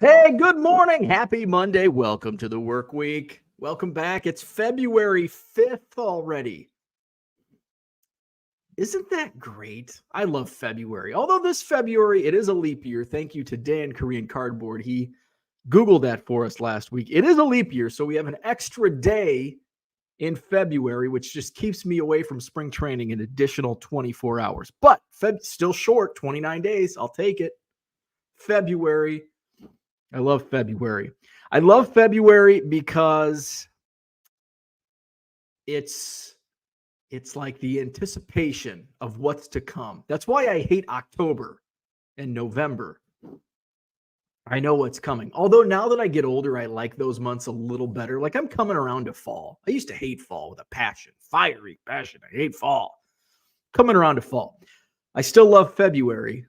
Hey, good morning. Happy Monday. Welcome to the work week. Welcome back. It's February 5th already. Isn't that great? I love February. Although this February, it is a leap year. Thank you to Dan Korean Cardboard. He Googled that for us last week. It is a leap year, so we have an extra day in February, which just keeps me away from spring training an additional 24 hours. But still short, 29 days. I'll take it. February. I love February. I love February because it's like the anticipation of what's to come. That's why I hate October and November. I know what's coming. Although now that I get older, I like those months a little better. Like I'm coming around to fall. I used to hate fall with a passion, fiery passion. I hate fall. Coming around to fall. I still love February.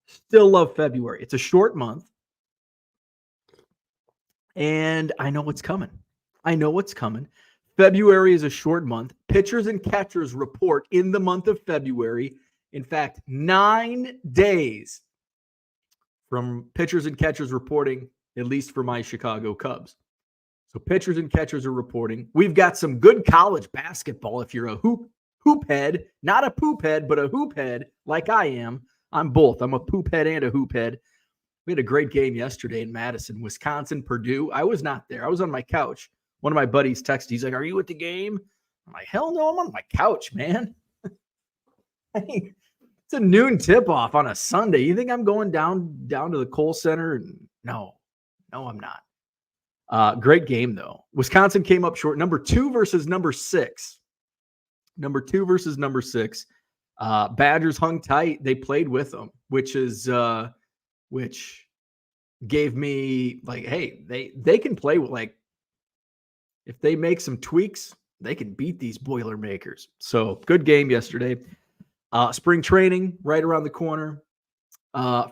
Still love February. It's a short month. And I know what's coming. I know what's coming. February is a short month. Pitchers and catchers report in the month of February. In fact, 9 days from pitchers and catchers reporting, at least for my Chicago Cubs. So pitchers and catchers are reporting. We've got some good college basketball if you're a hoop head, not a poop head, but a hoop head like I am. I'm both. I'm a poop head and a hoop head. We had a great game yesterday in Madison, Wisconsin, Purdue. I was not there. I was on my couch. One of my buddies texted. He's like, "Are you at the game?" I'm like, "Hell no, I'm on my couch, man." It's a noon tip-off on a Sunday. You think I'm going down to the Kohl Center? No, I'm not. Great game, though. Wisconsin came up short. Number 2 versus number 6. Number 2 versus number 6. Badgers hung tight. They played with them, which gave me like, hey, they can play with, like, if they make some tweaks, they can beat these Boilermakers. So good game yesterday. Spring training right around the corner.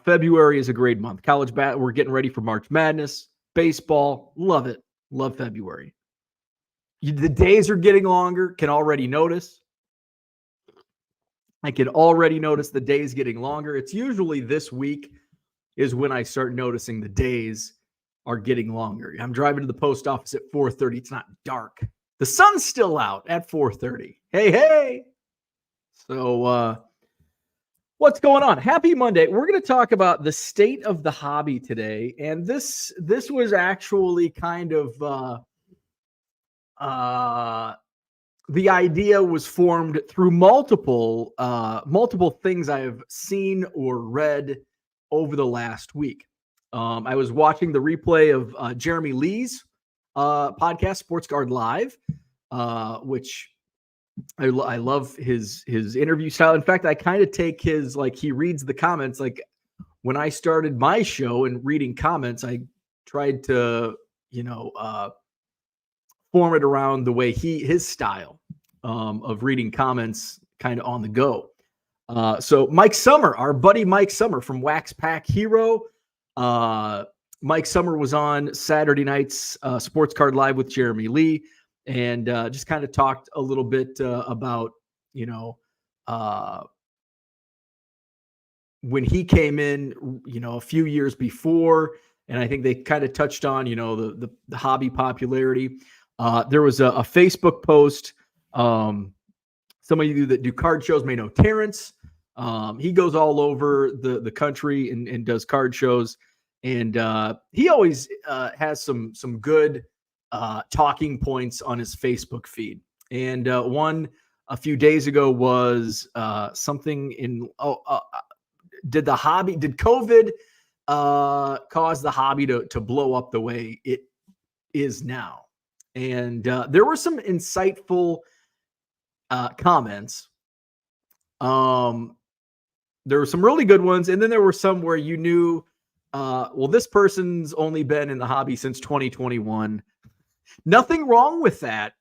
February is a great month. College we're getting ready for March Madness. Baseball, love it. Love February. The days are getting longer. Can already notice. I can already notice the days getting longer. It's usually this week is when I start noticing the days are getting longer. I'm driving to the post office at 4:30. It's not dark. The sun's still out at 4:30. Hey. So what's going on? Happy Monday. We're going to talk about the state of the hobby today. And this was actually kind of the idea was formed through multiple things I have seen or read over the last week. I was watching the replay of Jeremy Lee's podcast, Sports Guard Live, which I love his interview style. In fact, I kind of take his, like, he reads the comments. Like when I started my show and reading comments, I tried to, form it around the way his style of reading comments kind of on the go. So Mike Summer, our buddy Mike Summer from Wax Pack Hero. Mike Summer was on Saturday night's Sports Card Live with Jeremy Lee and just kind of talked a little bit about, when he came in, a few years before. And I think they kind of touched on, the hobby popularity. There was a Facebook post. Some of you that do card shows may know Terrence. He goes all over the country and does card shows. And he always has some good talking points on his Facebook feed. And one a few days ago was something did COVID cause the hobby to blow up the way it is now? And there were some insightful comments. There were some really good ones. And then there were some where you knew, this person's only been in the hobby since 2021. Nothing wrong with that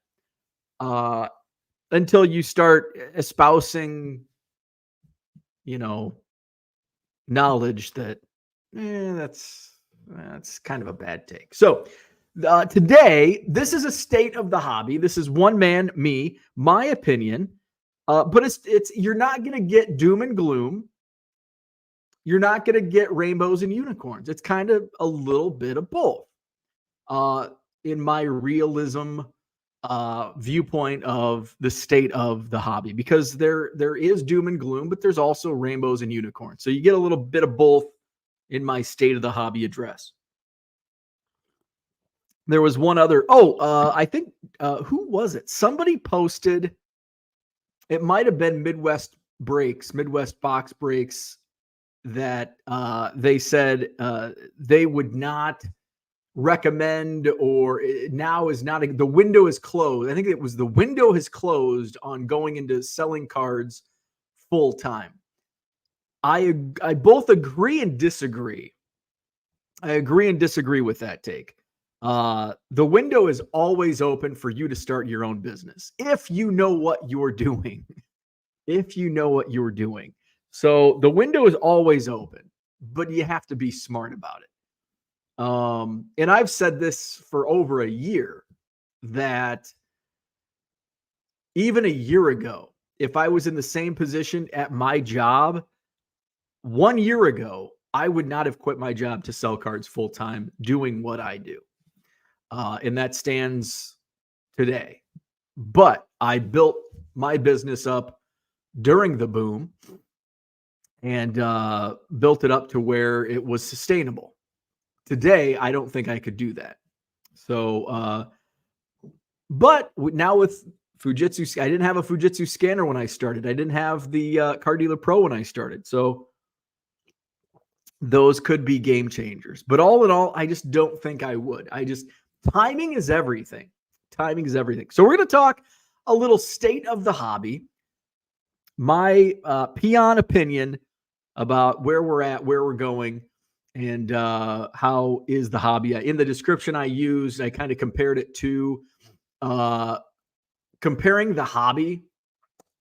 until you start espousing, knowledge that that's kind of a bad take. So today, this is a state of the hobby. This is one man, me, my opinion. But it's you're not going to get doom and gloom. you're not going to get rainbows and unicorns. It's kind of a little bit of both. In my realism viewpoint of the state of the hobby, because there is doom and gloom, but there's also rainbows and unicorns. So you get a little bit of both in my state of the hobby address. There was one other. I think who was it? Somebody posted. It might have been Midwest Box Breaks, that they said they would not recommend, or now is not the window is closed. I think it was the window has closed on going into selling cards full time. I both agree and disagree. I agree and disagree with that take. The window is always open for you to start your own business if you know what you're doing. If you know what you're doing. So the window is always open, but you have to be smart about it. And I've said this for over a year, that even a year ago, if I was in the same position at my job 1 year ago, I would not have quit my job to sell cards full time doing what I do. And that stands today. But I built my business up during the boom and built it up to where it was sustainable. Today, I don't think I could do that. So, but now with Fujitsu, I didn't have a Fujitsu scanner when I started. I didn't have the Card Dealer Pro when I started. So those could be game changers. But all in all, I just don't think I would. Timing is everything. Timing is everything. So we're going to talk a little state of the hobby, my peon opinion about where we're at, where we're going, and how is the hobby. In the description I used, I kind of compared it to comparing the hobby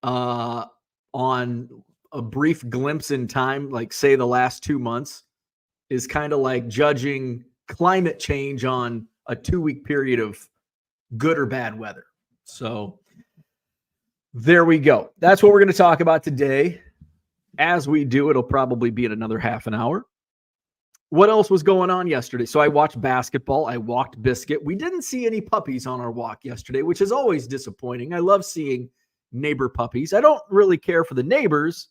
on a brief glimpse in time, like say the last 2 months, is kind of like judging climate change on a 2-week period of good or bad weather. So there we go. That's what we're going to talk about today. As we do, it'll probably be in another half an hour. What else was going on yesterday? So I watched basketball. I walked Biscuit. We didn't see any puppies on our walk yesterday, which is always disappointing. I love seeing neighbor puppies. I don't really care for the neighbors,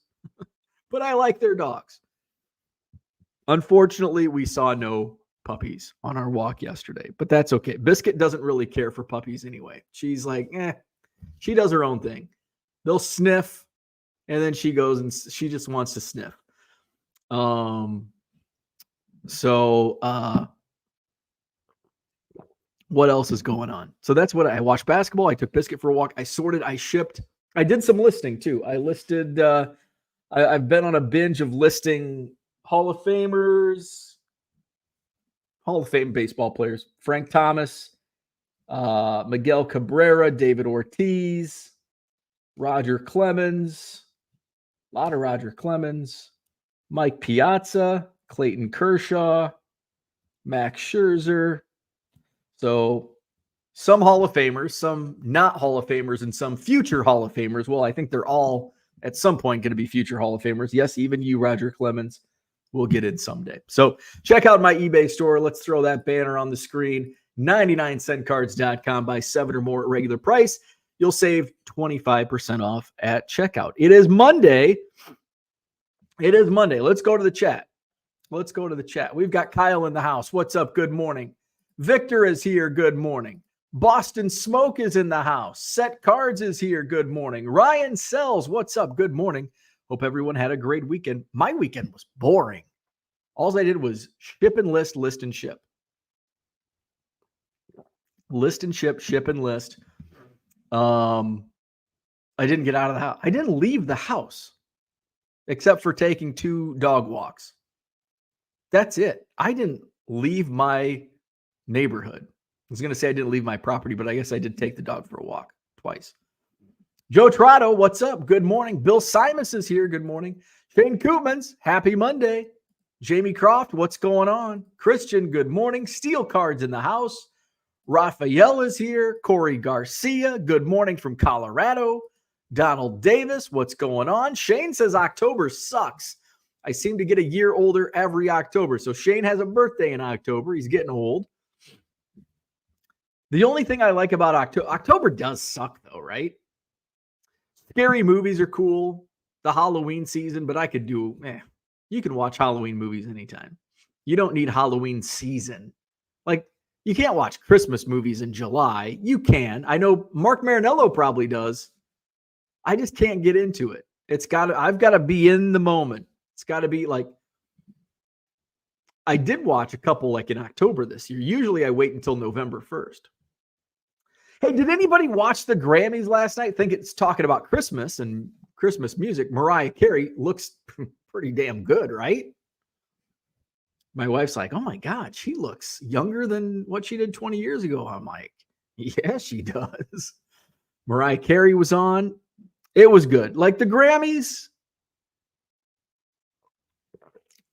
but I like their dogs. Unfortunately, we saw no puppies on our walk yesterday, but that's okay. Biscuit doesn't really care for puppies anyway. She's like, she does her own thing. They'll sniff, and then she goes and she just wants to sniff. What else is going on? So that's what I watched basketball. I took Biscuit for a walk. I sorted, I shipped. I did some listing too. I listed, I've been on a binge of listing Hall of Famers, Hall of Fame baseball players, Frank Thomas, Miguel Cabrera, David Ortiz, Roger Clemens, a lot of Roger Clemens, Mike Piazza, Clayton Kershaw, Max Scherzer. So some Hall of Famers, some not Hall of Famers, and some future Hall of Famers. Well, I think they're all at some point going to be future Hall of Famers. Yes, even you, Roger Clemens, will get in someday. So check out my eBay store. Let's throw that banner on the screen. 99centcards.com. Buy 7 or more at regular price. You'll save 25% off at checkout. It is Monday. Let's go to the chat. We've got Kyle in the house. What's up? Good morning. Victor is here. Good morning. Boston Smoke is in the house. Set Cards is here. Good morning. Ryan Sells. What's up? Good morning. Hope everyone had a great weekend. My weekend was boring. All I did was ship and list, list and ship. List and ship, ship and list. I didn't get out of the house. I didn't leave the house except for taking 2 dog walks. That's it. I didn't leave my neighborhood. I was going to say I didn't leave my property, but I guess I did take the dog for a walk twice. Joe Trotto, what's up? Good morning. Bill Simus is here. Good morning. Shane Koopmans, happy Monday. Jamie Croft, what's going on? Christian, good morning. Steel Cards in the house. Raphael is here. Corey Garcia, good morning from Colorado. Donald Davis, what's going on? Shane says October sucks. I seem to get a year older every October. So Shane has a birthday in October. He's getting old. The only thing I like about October does suck though, right? Scary movies are cool. The Halloween season, but I could do, you can watch Halloween movies anytime. You don't need Halloween season. Like, you can't watch Christmas movies in July. You can. I know Mark Marinello probably does. I just can't get into it. I've got to be in the moment. It's got to be like, I did watch a couple like in October this year. Usually I wait until November 1st. Hey, did anybody watch the Grammys last night? Think it's talking about Christmas and Christmas music. Mariah Carey looks pretty damn good, right? My wife's like, oh my God, she looks younger than what she did 20 years ago. I'm like, yeah, she does. Mariah Carey was on. It was good. Like the Grammys,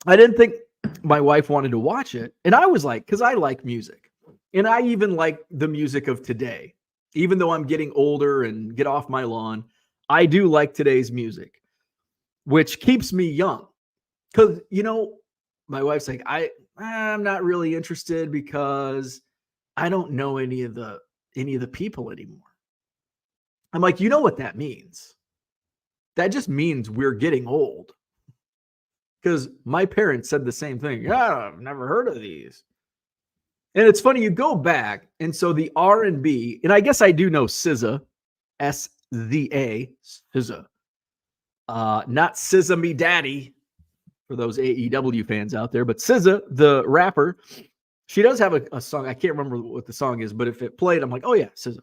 I didn't think my wife wanted to watch it. And I was like, because I like music. And I even like the music of today. Even though I'm getting older and get off my lawn, I do like today's music, which keeps me young. Because, my wife's like, I'm not really interested because I don't know any of the people anymore. I'm like, you know what that means? That just means we're getting old. Because my parents said the same thing. Yeah, I've never heard of these. And it's funny, you go back, and so the R&B, and I guess I do know SZA, S-Z-A, SZA. Not SZA Me Daddy, for those AEW fans out there, but SZA, the rapper, she does have a song. I can't remember what the song is, but if it played, I'm like, oh yeah, SZA.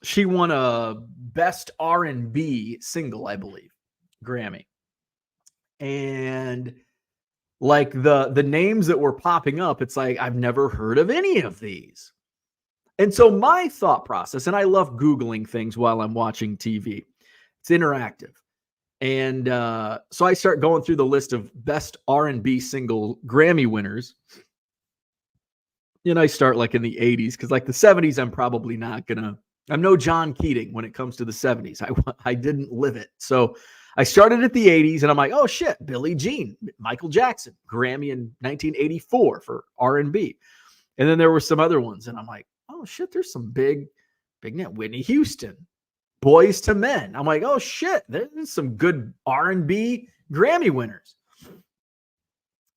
She won a Best R&B single, I believe, Grammy. And like the names that were popping up, it's like, I've never heard of any of these. And so my thought process, and I love Googling things while I'm watching TV. It's interactive. And so I start going through the list of best R&B single Grammy winners. And I start like in the 80s, because like the 70s, I'm probably not going to. I'm no John Keating when it comes to the 70s. I didn't live it. So I started at the 80s, and I'm like, oh shit, Billie Jean, Michael Jackson, Grammy in 1984 for R&B. And then there were some other ones, and I'm like, oh shit, there's some big name. Whitney Houston, Boys to Men. I'm like, oh shit, there's some good R&B Grammy winners.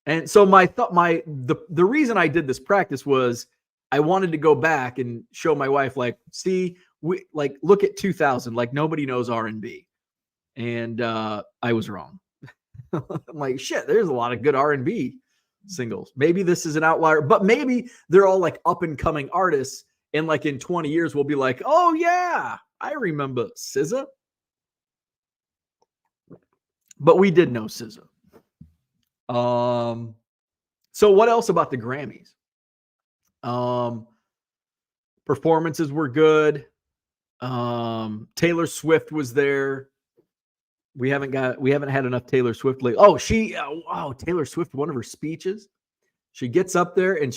And so the reason I did this practice was I wanted to go back and show my wife, like, see, look at 2000, like nobody knows R&B. And I was wrong. I'm like, shit, there's a lot of good R&B singles. Maybe this is an outlier, but maybe they're all like up and coming artists. And like in 20 years, we'll be like, oh yeah, I remember SZA. But we did know SZA. So what else about the Grammys? Performances were good. Taylor Swift was there. We haven't had enough Taylor Swift lately. Oh, Taylor Swift, one of her speeches. She gets up there and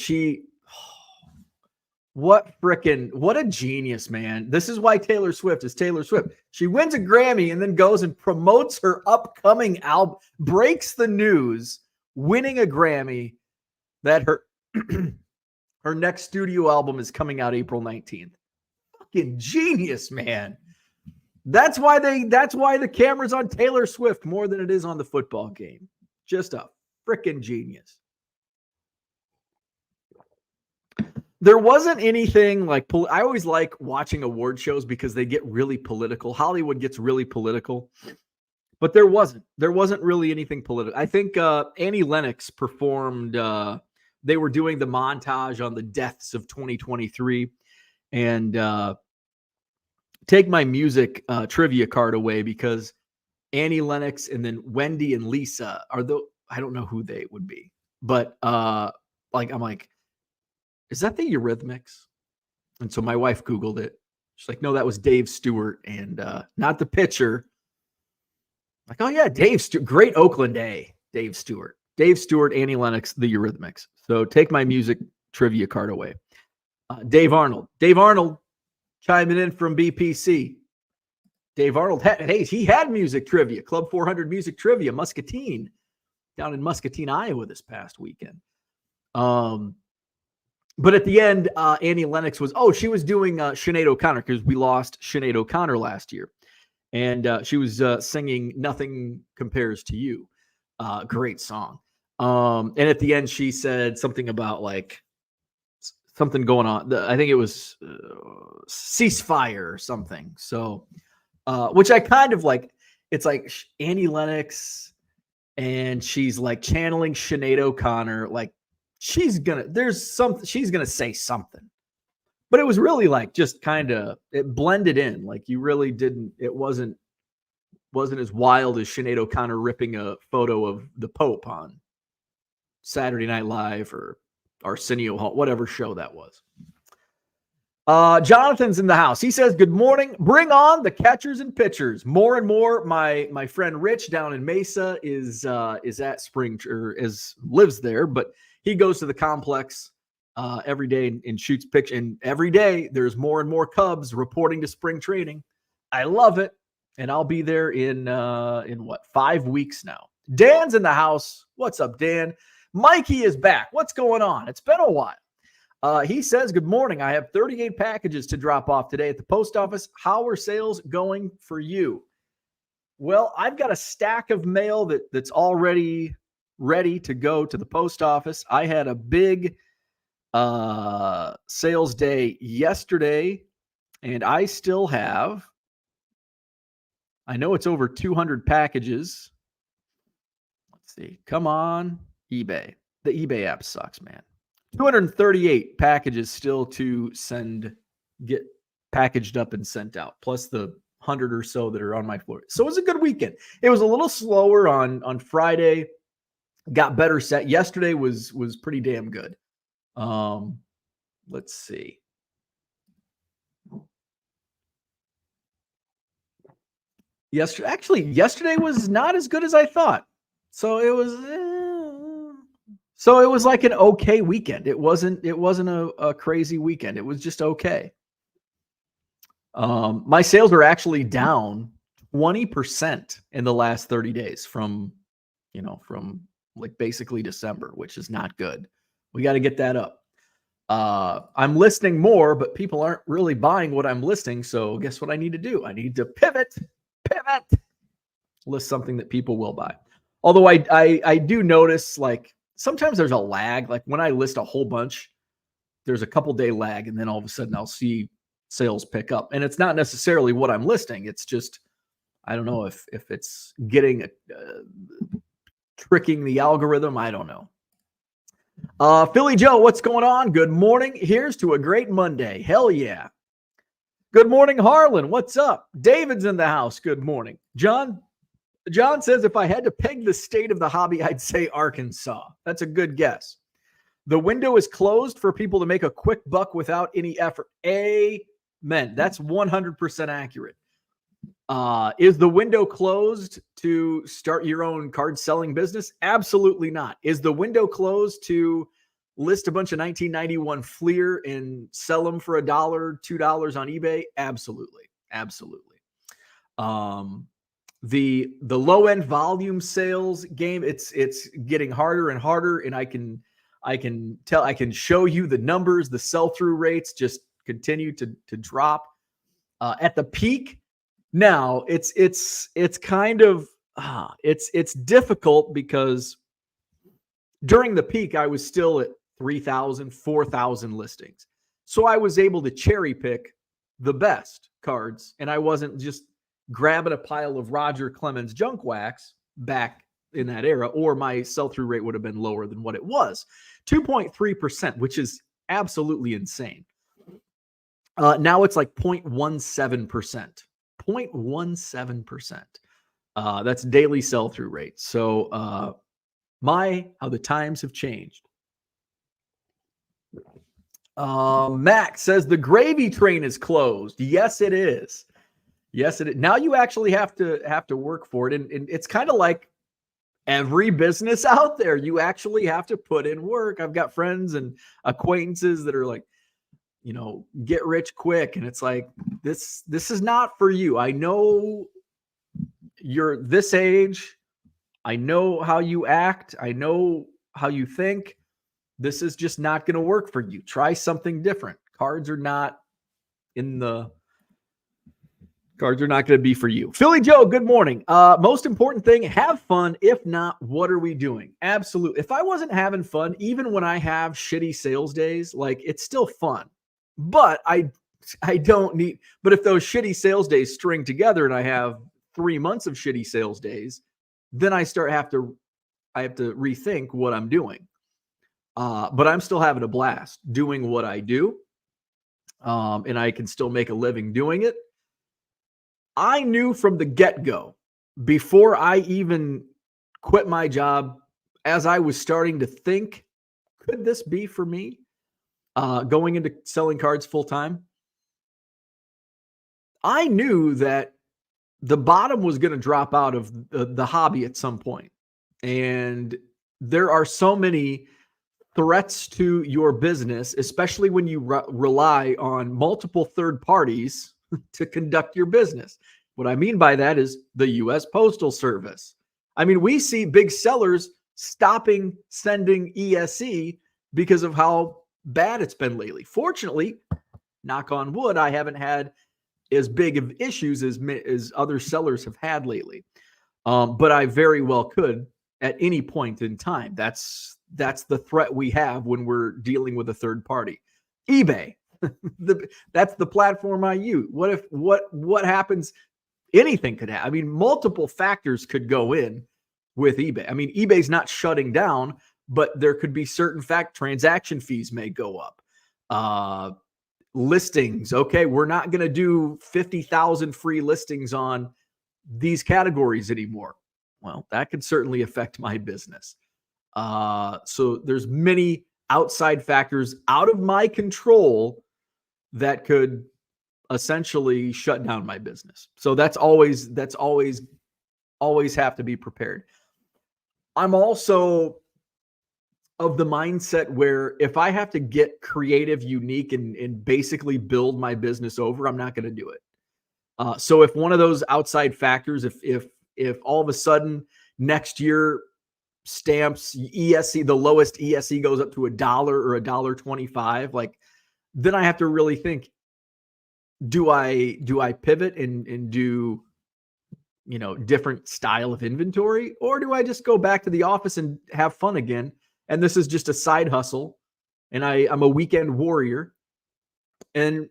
what a genius, man. This is why Taylor Swift is Taylor Swift. She wins a Grammy and then goes and promotes her upcoming album, breaks the news, winning a Grammy, that her her next studio album is coming out April 19th. Fucking genius, man. That's why the camera's on Taylor Swift more than it is on the football game. Just a freaking genius. There wasn't anything like, I always like watching award shows because they get really political. Hollywood gets really political, but there wasn't really anything political. I think Annie Lennox performed, they were doing the montage on the deaths of 2023, and take my music trivia card away, because Annie Lennox and then Wendy and Lisa are I don't know who they would be, but I'm like, is that the Eurythmics? And so my wife Googled it. She's like, no, that was Dave Stewart, and not the pitcher. Like, oh yeah, Dave Stewart, great Oakland A, Dave Stewart, Annie Lennox, the Eurythmics. So take my music trivia card away. Dave Arnold chiming in from BPC. Dave Arnold, hey, he had music trivia, Club 400 music trivia, Muscatine, down in Muscatine, Iowa this past weekend. But at the end, Annie Lennox she was doing Sinead O'Connor because we lost Sinead O'Connor last year. And she was singing Nothing Compares to You. Great song. And at the end, she said something about like something going on. I think it was ceasefire or something. So, which I kind of like. It's like Annie Lennox, and she's like channeling Sinead O'Connor. Like she's gonna say something. But it was really like just kind of it blended in. Like you really didn't. It wasn't as wild as Sinead O'Connor ripping a photo of the Pope on Saturday Night Live or Arsenio Hall, whatever show that was. Jonathan's in the house. He says, "Good morning. Bring on the catchers and pitchers. More and more. My friend Rich down in Mesa is at spring or lives there, but he goes to the complex every day and shoots pitch. And every day there's more and more Cubs reporting to spring training. I love it. And I'll be there in 5 weeks now. Dan's in the house. What's up, Dan? Mikey is back. What's going on? It's been a while. He says, good morning. I have 38 packages to drop off today at the post office. How are sales going for you? Well, I've got a stack of mail that's already ready to go to the post office. I had a big sales day yesterday, and I still have, I know it's over 200 packages. Let's see. Come on, eBay. The eBay app sucks, man. 238 packages still to get packaged up and sent out, plus the 100 or so that are on my floor. So it was a good weekend. It was a little slower on Friday. Got better set. Yesterday was pretty damn good. Let's see. Yesterday was not as good as I thought. So it was like an okay weekend. It wasn't a crazy weekend. It was just okay. My sales are actually down 20% in the last 30 days from like basically December, which is not good. We got to get that up. I'm listing more, but people aren't really buying what I'm listing. So guess what I need to do? I need to pivot, list something that people will buy. Although I do notice like sometimes there's a lag. Like when I list a whole bunch, there's a couple day lag, and then all of a sudden I'll see sales pick up. And it's not necessarily what I'm listing. It's just, I don't know if it's getting tricking the algorithm. I don't know. Philly Joe, what's going on? Good morning. Here's to a great Monday. Hell yeah. Good morning, Harlan. What's up? David's in the house. Good morning. John says, if I had to peg the state of the hobby, I'd say Arkansas. That's a good guess. The window is closed for people to make a quick buck without any effort. Amen. That's 100% accurate. Is the window closed to start your own card selling business? Absolutely not. Is the window closed to list a bunch of 1991 Fleer and sell them for $1, $2 on eBay? Absolutely. The low end volume sales game, it's getting harder and harder, and I can show you the numbers. The sell-through rates just continue to drop. At the peak now, it's kind of it's difficult because during the peak I was still at 3,000, 4,000 listings, so I was able to cherry pick the best cards, and I wasn't just grabbing a pile of Roger Clemens junk wax back in that era, or my sell-through rate would have been lower than what it was. 2.3%, which is absolutely insane. Now it's like 0.17%. 0.17%. That's daily sell-through rate. So how the times have changed. Max says the gravy train is closed. Yes, it is. Yes, it is. Now you actually have to work for it. And it's kind of like every business out there. You actually have to put in work. I've got friends and acquaintances that are like, get rich quick. And it's like, this is not for you. I know you're this age. I know how you act. I know how you think. This is just not going to work for you. Try something different. Cards are not going to be for you. Philly Joe, good morning. Most important thing, have fun. If not, what are we doing? Absolutely. If I wasn't having fun, even when I have shitty sales days, like, it's still fun. But I don't need, but if those shitty sales days string together and I have 3 months of shitty sales days, then I have to rethink what I'm doing. But I'm still having a blast doing what I do. And I can still make a living doing it. I knew from the get-go, before I even quit my job, as I was starting to think, could this be for me? Going into selling cards full time, I knew that the bottom was going to drop out of the hobby at some point. And there are so many threats to your business, especially when you rely on multiple third parties to conduct your business. What I mean by that is the U.S. Postal Service. I mean, we see big sellers stopping sending ESE because of how bad it's been lately. Fortunately, knock on wood, I haven't had as big of issues as other sellers have had lately. But I very well could at any point in time. That's the threat we have when we're dealing with a third party. eBay. That's the platform I use. What happens? Anything could happen. I mean, multiple factors could go in with eBay. I mean, eBay's not shutting down, but there could be certain transaction fees may go up. Listings. Okay, we're not going to do 50,000 free listings on these categories anymore. Well, that could certainly affect my business. So there's many outside factors out of my control that could essentially shut down my business. So that's always have to be prepared. I'm also of the mindset where if I have to get creative, unique, and basically build my business over, I'm not going to do it. So if one of those outside factors, if all of a sudden next year stamps ESE, the lowest ESE goes up to $1 or $1.25, like, then I have to really think, do I pivot and do, different style of inventory, or do I just go back to the office and have fun again? And this is just a side hustle, and I'm a weekend warrior, and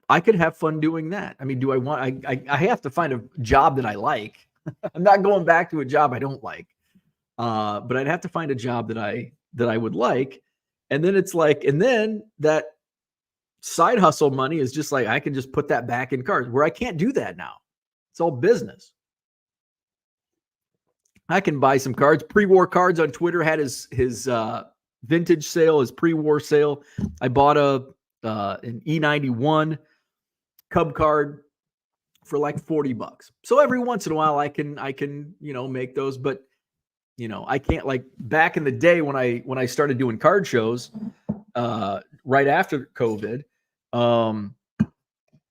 I could have fun doing that. I mean, I have to find a job that I like. I'm not going back to a job I don't like. But I'd have to find a job that I would like. And then it's like, and then that side hustle money is just like, I can just put that back in cards, where I can't do that now. It's all business. I can buy some cards. Pre-war cards on Twitter had his vintage sale, his pre-war sale. I bought an E91 Cub card for like $40. So every once in a while I can make those, but I can't, like, back in the day when I started doing card shows right after COVID,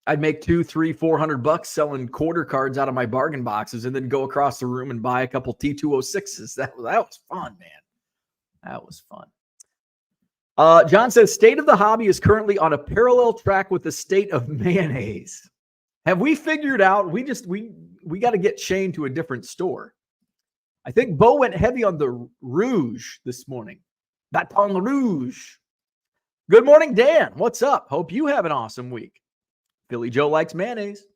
I'd make $200, $300, $400 selling quarter cards out of my bargain boxes, and then go across the room and buy a couple T206s. That was fun, man. That was fun. John says, state of the hobby is currently on a parallel track with the state of mayonnaise. Have we figured out? We got to get Shane to a different store. I think Bo went heavy on the Rouge this morning. Baton Rouge. Good morning, Dan. What's up? Hope you have an awesome week. Philly Joe likes mayonnaise.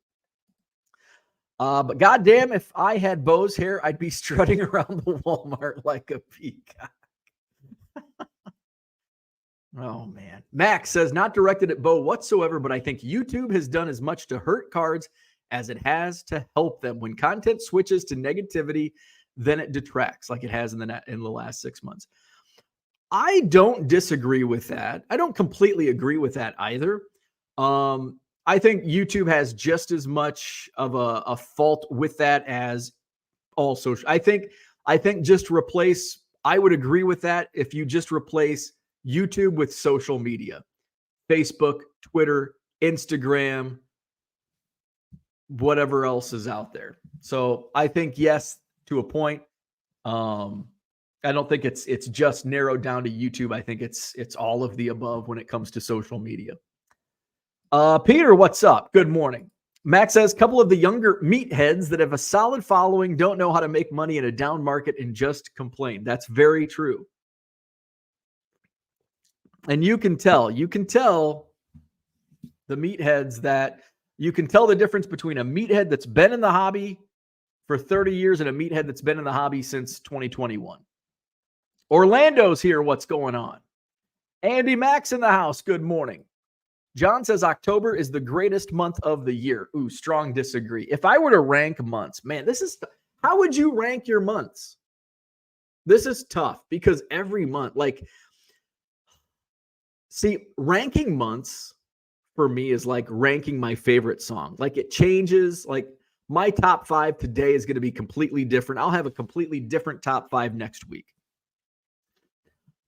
But goddamn, if I had Bo's hair, I'd be strutting around the Walmart like a peacock. Oh, man. Max says, not directed at Bo whatsoever, but I think YouTube has done as much to hurt cards as it has to help them. When content switches to negativity, then it detracts, like it has in the last 6 months. I don't disagree with that. I don't completely agree with that either. I think YouTube has just as much of a fault with that as all social. I think just replace, I would agree with that if you just replace YouTube with social media. Facebook, Twitter, Instagram, whatever else is out there. So I think yes, to a point. I don't think it's just narrowed down to YouTube. I think it's all of the above when it comes to social media. Peter, what's up? Good morning. Max says, couple of the younger meatheads that have a solid following don't know how to make money in a down market and just complain. That's very true. And you can tell the meatheads that you can tell the difference between a meathead that's been in the hobby for 30 years and a meathead that's been in the hobby since 2021. Orlando's here. What's going on? Andy Max in the house. Good morning. John says October is the greatest month of the year. Ooh, strong disagree. If I were to rank months, man, how would you rank your months? This is tough because every month, ranking months for me is like ranking my favorite song. Like it changes. Like my top 5 today is going to be completely different. I'll have a completely different top 5 next week.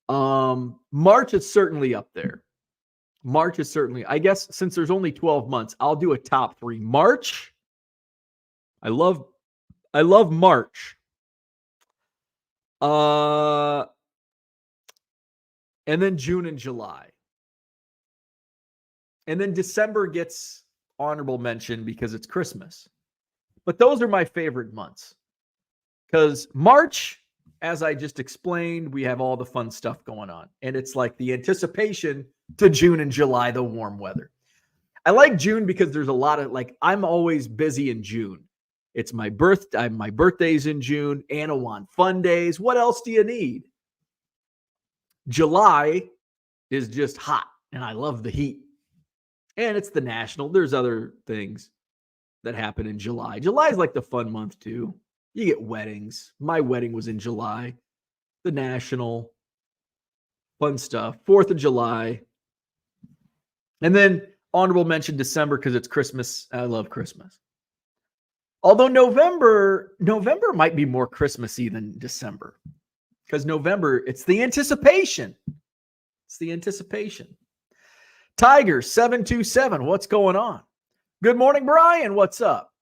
March is certainly up there. I guess since there's only 12 months, I'll do a top 3. March. I love March. And then June and July. And then December gets honorable mention because it's Christmas. But those are my favorite months. Because March, as I just explained, we have all the fun stuff going on. And it's like the anticipation to June and July, the warm weather. I like June because there's a lot of, I'm always busy in June. It's my birthday. My birthday's in June. Anawan fun days. What else do you need? July is just hot, and I love the heat. And it's the national. There's other things that happen in July. July is like the fun month, too. You get weddings. My wedding was in July. The national. Fun stuff. 4th of July. And then honorable mention December because it's Christmas. I love Christmas. Although November might be more Christmassy than December. Because November, it's the anticipation. It's the anticipation. Tiger 727, what's going on? Good morning, Brian. What's up?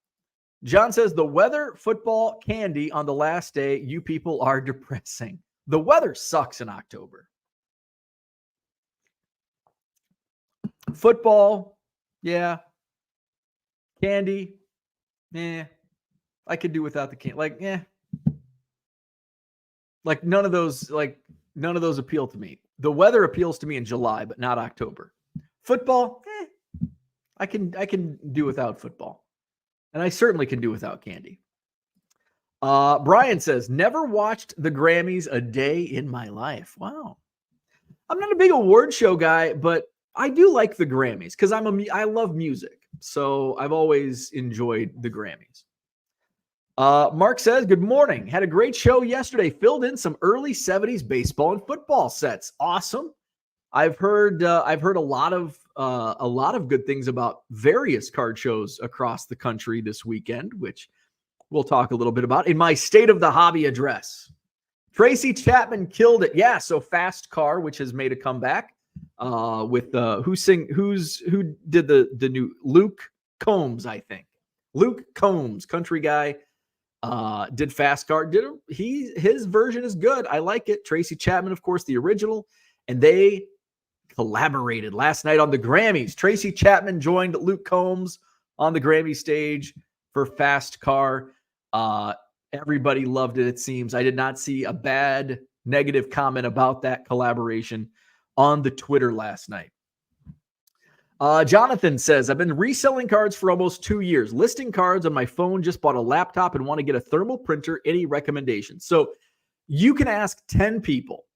John says the weather, football, candy on the last day. You people are depressing. The weather sucks in October. Football, yeah. Candy, I could do without the candy. None of those appeal to me. The weather appeals to me in July, but not October. Football, I can do without football. And I certainly can do without candy. Brian says, never watched the Grammys a day in my life. Wow. I'm not a big award show guy, but I do like the Grammys because I love music. So I've always enjoyed the Grammys. Mark says, good morning. Had a great show yesterday. Filled in some early 70s baseball and football sets. Awesome. I've heard a lot of good things about various card shows across the country this weekend, which we'll talk a little bit about in my State of the Hobby address. Tracy Chapman killed it. Yeah, so Fast Car, which has made a comeback with who did the new Luke Combs, I think. Luke Combs, country guy, did Fast Car. His version is good. I like it. Tracy Chapman, of course, the original, and they collaborated last night on the Grammys. Tracy Chapman joined Luke Combs on the Grammy stage for Fast Car. Everybody loved it, it seems. I did not see a bad negative comment about that collaboration on the Twitter last night. Jonathan says, I've been reselling cards for almost 2 years. Listing cards on my phone, just bought a laptop and want to get a thermal printer. Any recommendations? So you can ask 10 people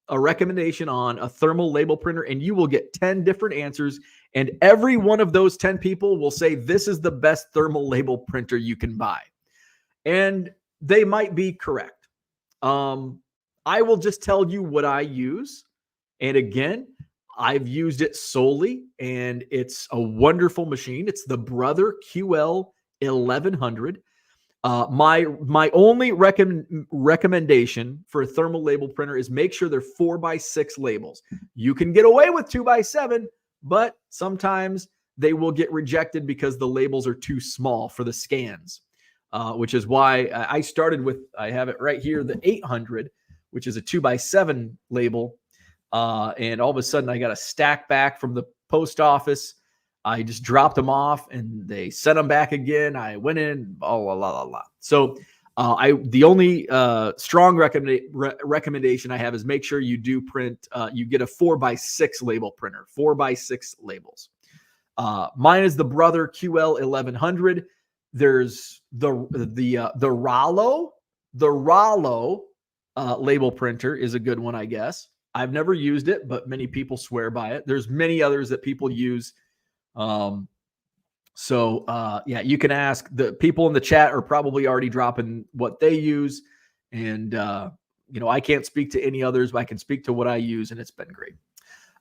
a recommendation on a thermal label printer, and you will get 10 different answers. And every one of those 10 people will say, this is the best thermal label printer you can buy. And they might be correct. I will just tell you what I use. And again, I've used it solely, and it's a wonderful machine. It's the Brother QL 1100. My only recommendation for a thermal label printer is make sure they're 4x6 labels. You can get away with 2x7, but sometimes they will get rejected because the labels are too small for the scans, which is why I started with, I have it right here, the 800, which is a 2x7 label. And all of a sudden I got a stack back from the post office. I just dropped them off and they sent them back again. I went in, So the only strong recommendation I have is make sure you do print, you get a 4x6 label printer, 4x6 labels. Mine is the Brother QL 1100. There's the Rollo. The Rollo label printer is a good one, I guess. I've never used it, but many people swear by it. There's many others that people use. Yeah, you can ask. The people in the chat are probably already dropping what they use. And, I can't speak to any others, but I can speak to what I use, and it's been great.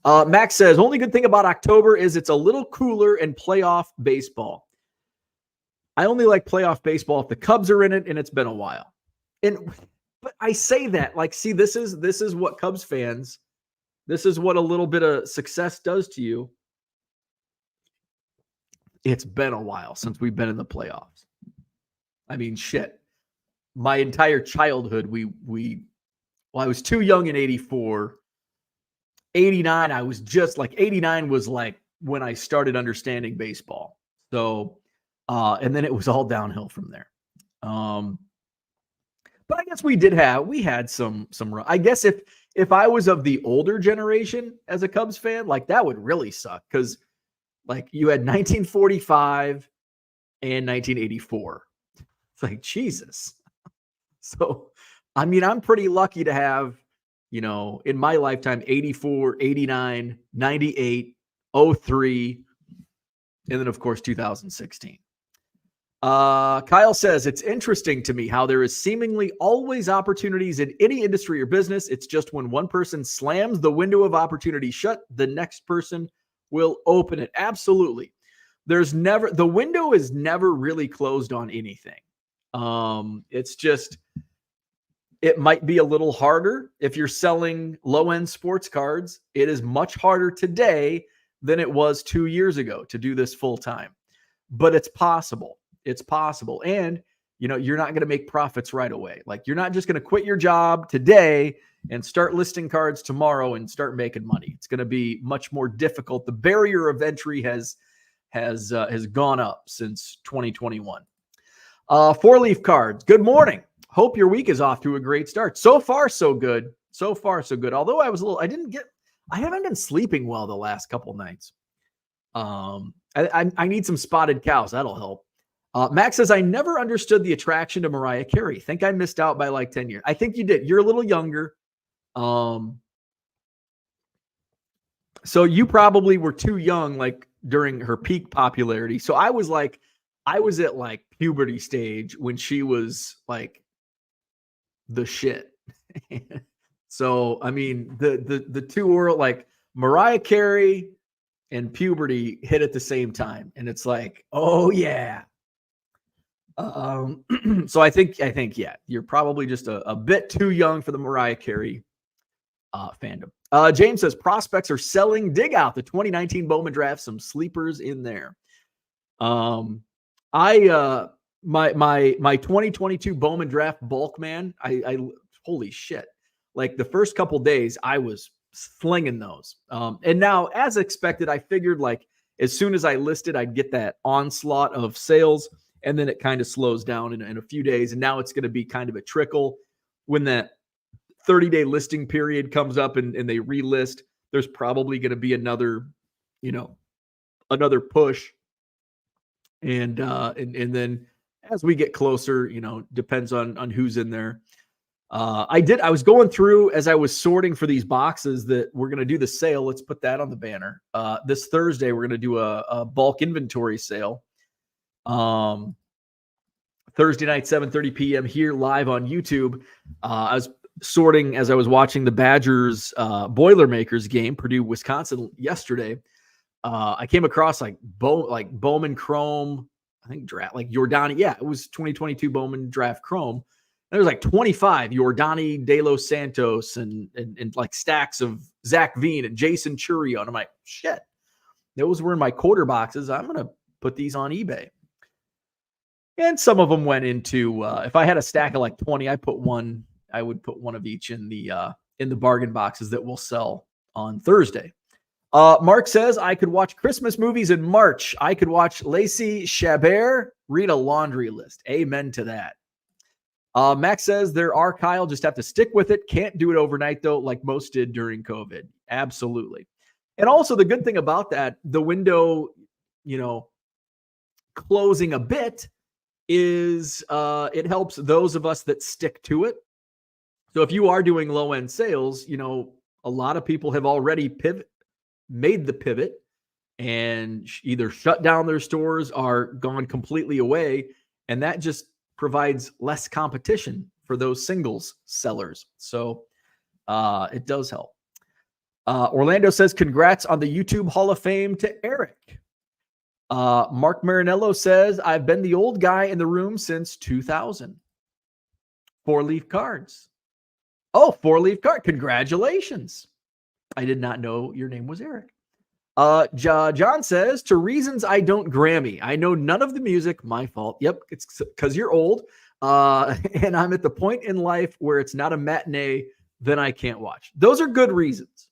Max says, only good thing about October is it's a little cooler and playoff baseball. I only like playoff baseball if the Cubs are in it, and it's been a while. But I say that, like, see, this is what Cubs fans, this is what a little bit of success does to you. It's been a while since we've been in the playoffs. I mean, shit. My entire childhood, I was too young in 84. 89, I was just like, 89 was like when I started understanding baseball. So, and then it was all downhill from there. But I guess we had some, I guess if I was of the older generation as a Cubs fan, like that would really suck. Cause like you had 1945 and 1984. It's like, Jesus. So, I mean, I'm pretty lucky to have, in my lifetime, 84, 89, 98, 03, and then, of course, 2016. Kyle says, it's interesting to me how there is seemingly always opportunities in any industry or business. It's just when one person slams the window of opportunity shut, the next person will open it. Absolutely. The window is never really closed on anything. It's just, it might be a little harder if you're selling low-end sports cards. It is much harder today than it was 2 years ago to do this full time, but it's possible. It's possible. And, you're not going to make profits right away. Like you're not just going to quit your job today and start listing cards tomorrow and start making money. It's going to be much more difficult. The barrier of entry has gone up since 2021. 4-leaf cards. Good morning. Hope your week is off to a great start. So far, so good. So far, so good. Although I haven't been sleeping well the last couple nights. I need some spotted cows. That'll help. Max says, I never understood the attraction to Mariah Carey. Think I missed out by like 10 years. I think you did. You're a little younger. So you probably were too young, like during her peak popularity. So I was at like puberty stage when she was like the shit. So, I mean, the two were like Mariah Carey and puberty hit at the same time. And it's like, oh yeah. So I think, yeah, you're probably just a bit too young for the Mariah Carey fandom. James says prospects are selling. Dig out the 2019 Bowman draft. Some sleepers in there. My 2022 Bowman draft bulk, man. I holy shit. Like the first couple days I was slinging those. And now as expected, I figured like as soon as I listed, I'd get that onslaught of sales. And then it kind of slows down in a few days. And now it's going to be kind of a trickle when that 30-day listing period comes up and they relist. There's probably going to be another push. And then as we get closer, depends on who's in there. I was going through as I was sorting for these boxes that we're going to do the sale. Let's put that on the banner. This Thursday, we're going to do a bulk inventory sale. Thursday night, 7:30 p.m. here live on YouTube. I was sorting as I was watching the Badgers Boilermakers game, Purdue, Wisconsin yesterday. I came across like Bowman Chrome, I think draft, like Yordani. Yeah, it was 2022 Bowman draft Chrome. And there was like 25 Yordani De Los Santos and like stacks of Zach Veen and Jason Churio. And I'm like, shit. Those were in my quarter boxes. I'm going to put these on eBay. And some of them went into, if I had a stack of like 20, I would put one of each in the bargain boxes that will sell on Thursday. Mark says, I could watch Christmas movies in March. I could watch Lacey Chabert read a laundry list. Amen to that. Max says, there are, Kyle, just have to stick with it. Can't do it overnight, though, like most did during COVID. Absolutely. And also the good thing about that, the window, closing a bit is it helps those of us that stick to it. So if you are doing low-end sales, a lot of people have already made the pivot and either shut down their stores or gone completely away. And that just provides less competition for those singles sellers. So it does help. Orlando says, congrats on the YouTube Hall of Fame to Eric. Mark Marinello says, I've been the old guy in the room since 2000. 4-leaf cards. Oh, 4-leaf card. Congratulations. I did not know your name was Eric. John says, to reasons I don't Grammy. I know none of the music. My fault. Yep. It's because you're old. And I'm at the point in life where it's not a matinee, then I can't watch. Those are good reasons.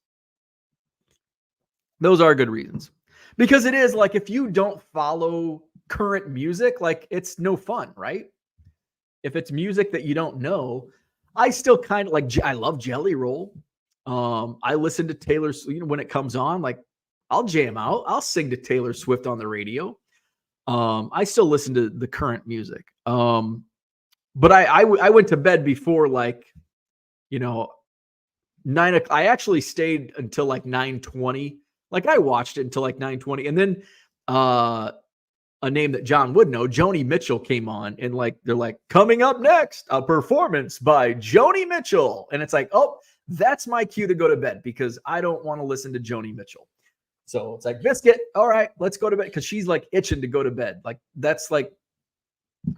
Those are good reasons. Because it is like, if you don't follow current music, like it's no fun, right? If it's music that you don't know, I still kind of like, I love Jelly Roll. I listen to Taylor, when it comes on, like I'll jam out. I'll sing to Taylor Swift on the radio. I still listen to the current music. But I went to bed before 9 o'clock. I actually stayed until 9:20. Like I watched it until 9:20. And then a name that John would know, Joni Mitchell, came on and they're like, coming up next, a performance by Joni Mitchell. And it's like, oh, that's my cue to go to bed because I don't want to listen to Joni Mitchell. So it's like, Biscuit, all right, let's go to bed. Because she's itching to go to bed. That's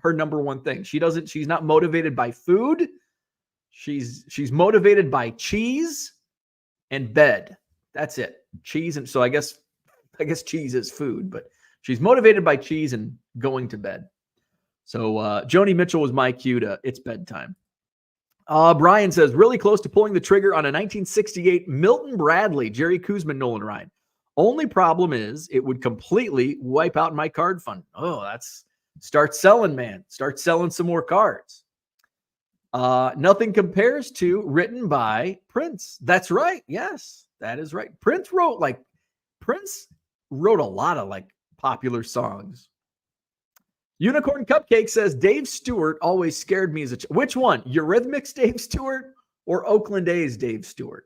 her number one thing. She's not motivated by food. She's motivated by cheese and bed. That's it. Cheese. And so I guess cheese is food, but she's motivated by cheese and going to bed. So Joni Mitchell was my cue to it's bedtime. Brian says, really close to pulling the trigger on a 1968 Milton Bradley, Jerry Kuzman, Nolan Ryan. Only problem is it would completely wipe out my card fund. Oh, start selling, man. Start selling some more cards. Nothing compares to, written by Prince. That's right. Yes, that is right. Prince wrote a lot of popular songs. Unicorn Cupcake says, Dave Stewart always scared me as a child. Which one? Eurythmics Dave Stewart or Oakland A's Dave Stewart?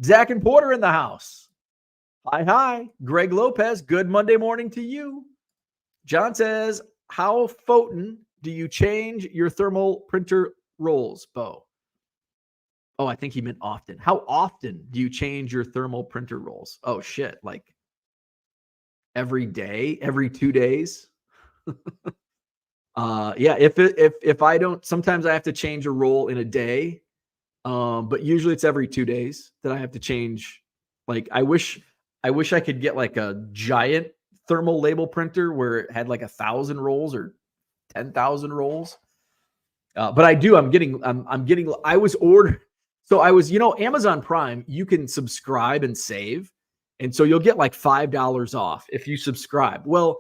Zach and Porter in the house. Hi. Greg Lopez, good Monday morning to you. John says, how Foten do you change your thermal printer rolls, Bo? Oh, I think he meant often. How often do you change your thermal printer rolls? Oh, shit. Every day, every 2 days. Yeah. If I don't, sometimes I have to change a roll in a day. But usually it's every 2 days that I have to change. I wish I could get a giant thermal label printer where it had 1,000 rolls or 10,000 rolls. But I do, I was ordered. So I was, Amazon Prime, you can subscribe and save. And so you'll get $5 off if you subscribe. Well,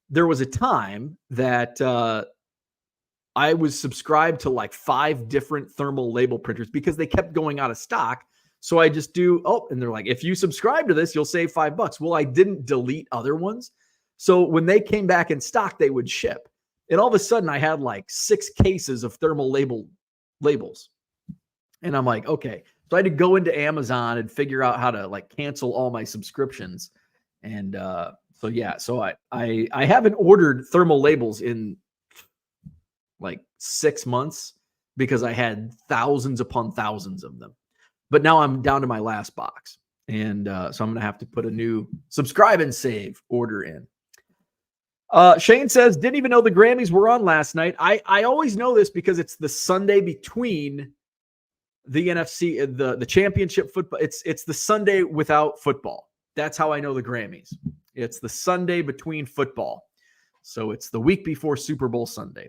there was a time that I was subscribed to 5 different thermal label printers because they kept going out of stock. So I just and they're like, if you subscribe to this, you'll save $5. Well, I didn't delete other ones. So when they came back in stock, they would ship. And all of a sudden I had 6 cases of thermal labels. And I'm like, okay. So I had to go into Amazon and figure out how to cancel all my subscriptions. And so I haven't ordered thermal labels in 6 months because I had thousands upon thousands of them. But now I'm down to my last box. And so I'm going to have to put a new subscribe and save order in. Shane says, didn't even know the Grammys were on last night. I always know this because it's the Sunday between the NFC, the championship football. It's the Sunday without football. That's how I know the Grammys. It's the Sunday between football. So it's the week before Super Bowl Sunday.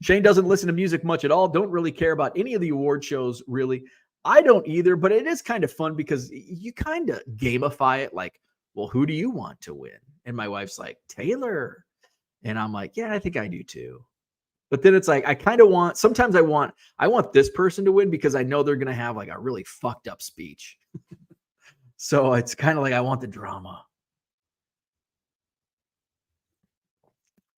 Shane doesn't listen to music much at all. Don't really care about any of the award shows, really. I don't either, but it is kind of fun because you kind of gamify it like, well, who do you want to win? And my wife's like, Taylor. And I'm like, yeah, I think I do too. But then it's like, I kind of want, sometimes I want this person to win because I know they're going to have like a really fucked up speech. So it's kind of like, I want the drama.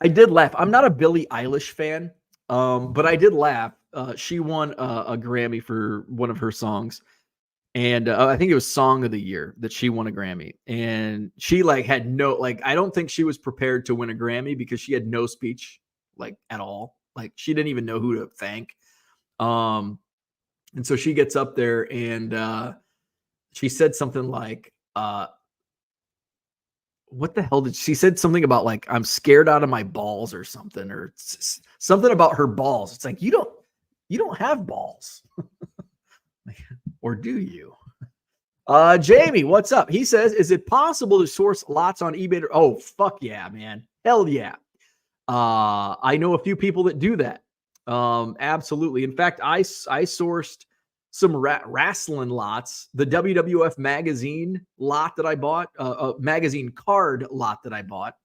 I did laugh. I'm not a Billie Eilish fan, but I did laugh. She won a Grammy for one of her songs. And I think it was Song of the Year that she won a Grammy. And she like had no, like, I don't think she was prepared to win a Grammy because she had no speech like at all. Like she didn't even know who to thank. And so she gets up there and she said something like, what the hell did she said something about like, I'm scared out of my balls or something, or something about her balls. It's like, you don't have balls. Or do you? Jamie, what's up? He says, is it possible to source lots on eBay? Oh, fuck yeah, man. Hell yeah. I know a few people that do that. Absolutely. In fact, I sourced some wrestling lots, the WWF magazine lot that I bought, magazine card lot that I bought.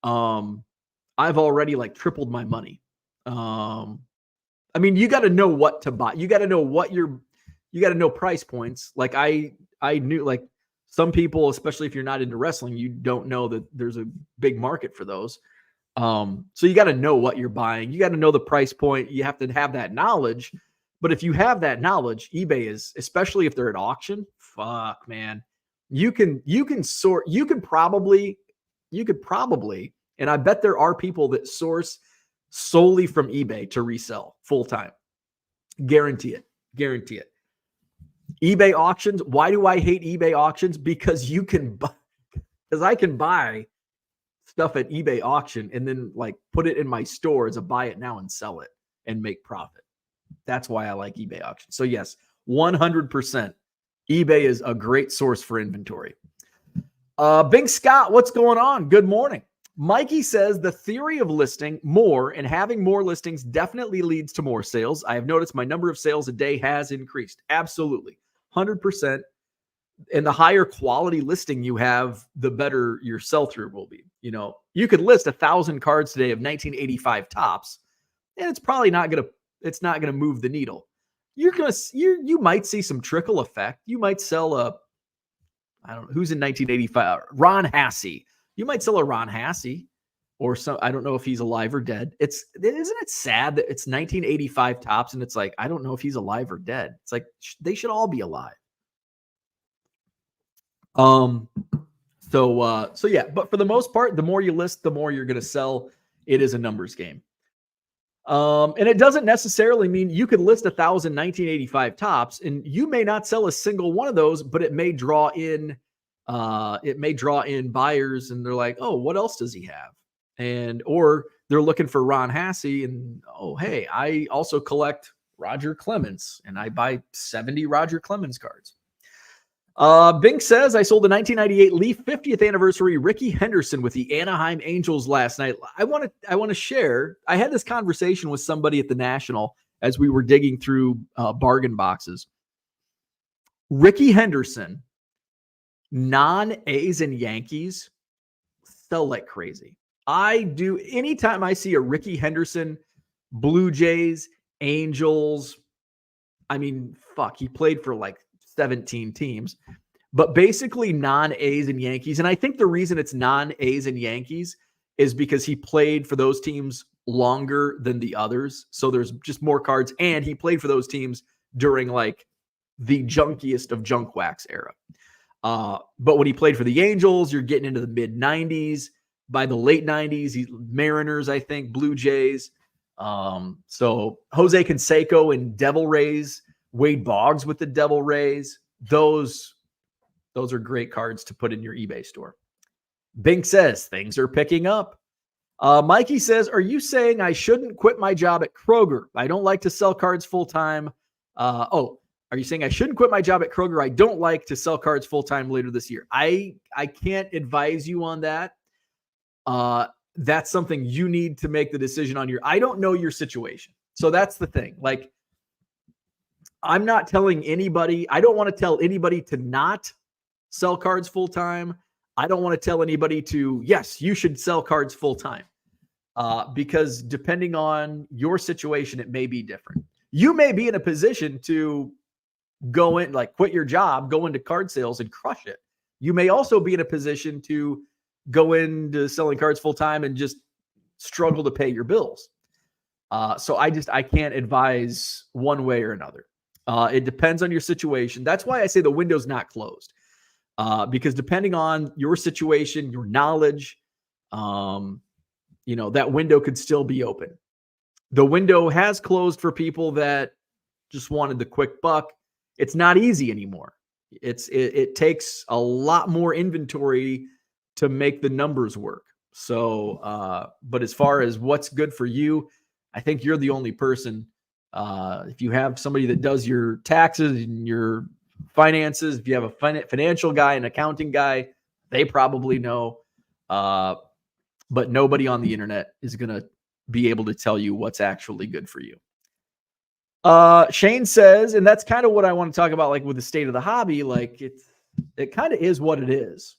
I've already like tripled my money. I mean, you got to know what to buy. You got to know you got to know price points. Like I knew, like some people, especially if you're not into wrestling, you don't know that there's a big market for those. So you got to know what you're buying. You got to know the price point. You have to have that knowledge. But if you have that knowledge, eBay is, especially if they're at auction, fuck, man, you could probably, and I bet there are people that source solely from eBay to resell full time. Guarantee it. eBay auctions. Why do I hate eBay auctions? Because I can buy stuff at eBay auction and then like put it in my store as a buy it now and sell it and make profit. That's why I like eBay auctions. So yes, 100%. eBay is a great source for inventory. Big Scott, what's going on? Good morning. Mikey says the theory of listing more and having more listings definitely leads to more sales. I have noticed my number of sales a day has increased. Absolutely. 100%. And the higher quality listing you have, the better your sell-through will be. You know, you could list 1,000 cards today of 1985 tops, and it's probably not going to move the needle. You might see some trickle effect. You might sell I don't know who's in 1985, Ron Hassey. You might sell a Ron Hassey or some, I don't know if he's alive or dead. Isn't it sad that it's 1985 tops and it's like, I don't know if he's alive or dead. It's like, they should all be alive. So yeah, but for the most part, the more you list, the more you're going to sell. It is a numbers game. And it doesn't necessarily mean you could list 1,000 1985 tops and you may not sell a single one of those, but it may draw in buyers and they're like, oh, what else does he have? Or they're looking for Ron Hassey and, oh, hey, I also collect Roger Clemens and I buy 70 Roger Clemens cards. Bink says, I sold the 1998 Leaf 50th anniversary Ricky Henderson with the Anaheim Angels last night. I want to share. I had this conversation with somebody at the National as we were digging through bargain boxes. Ricky Henderson, non-A's and Yankees sell like crazy. I do. Anytime I see a Ricky Henderson, Blue Jays, Angels, I mean, fuck, he played for like 17 teams, but basically non-A's and Yankees. And I think the reason it's non-A's and Yankees is because he played for those teams longer than the others. So there's just more cards. And he played for those teams during like the junkiest of junk wax era. But when he played for the Angels, you're getting into the mid 90s. By the late 90s, he's Mariners, I think, Blue Jays. So Jose Canseco and Devil Rays, Wade Boggs with the Devil Rays. Those are great cards to put in your eBay store. Bink says things are picking up. Mikey says, are you saying I shouldn't quit my job at Kroger? I don't like to sell cards full time. Are you saying I shouldn't quit my job at Kroger? I don't like to sell cards full-time later this year. I can't advise you on that. That's something you need to make the decision on I don't know your situation. So that's the thing. Like, I'm not telling anybody, I don't want to tell anybody to not sell cards full-time. I don't want to tell anybody to, yes, you should sell cards full-time. Because depending on your situation, it may be different. You may be in a position to go in, like quit your job, go into card sales and crush it. You may also be in a position to go into selling cards full time and just struggle to pay your bills. So I can't advise one way or another. It depends on your situation. That's why I say the window's not closed. Because depending on your situation, your knowledge, that window could still be open. The window has closed for people that just wanted the quick buck. It's not easy anymore. It takes a lot more inventory to make the numbers work. So, but as far as what's good for you, I think you're the only person. If you have somebody that does your taxes and your finances, if you have a financial guy, an accounting guy, they probably know. But nobody on the internet is going to be able to tell you what's actually good for you. Shane says, and that's kind of what I want to talk about, like with the state of the hobby, like it kind of is what it is.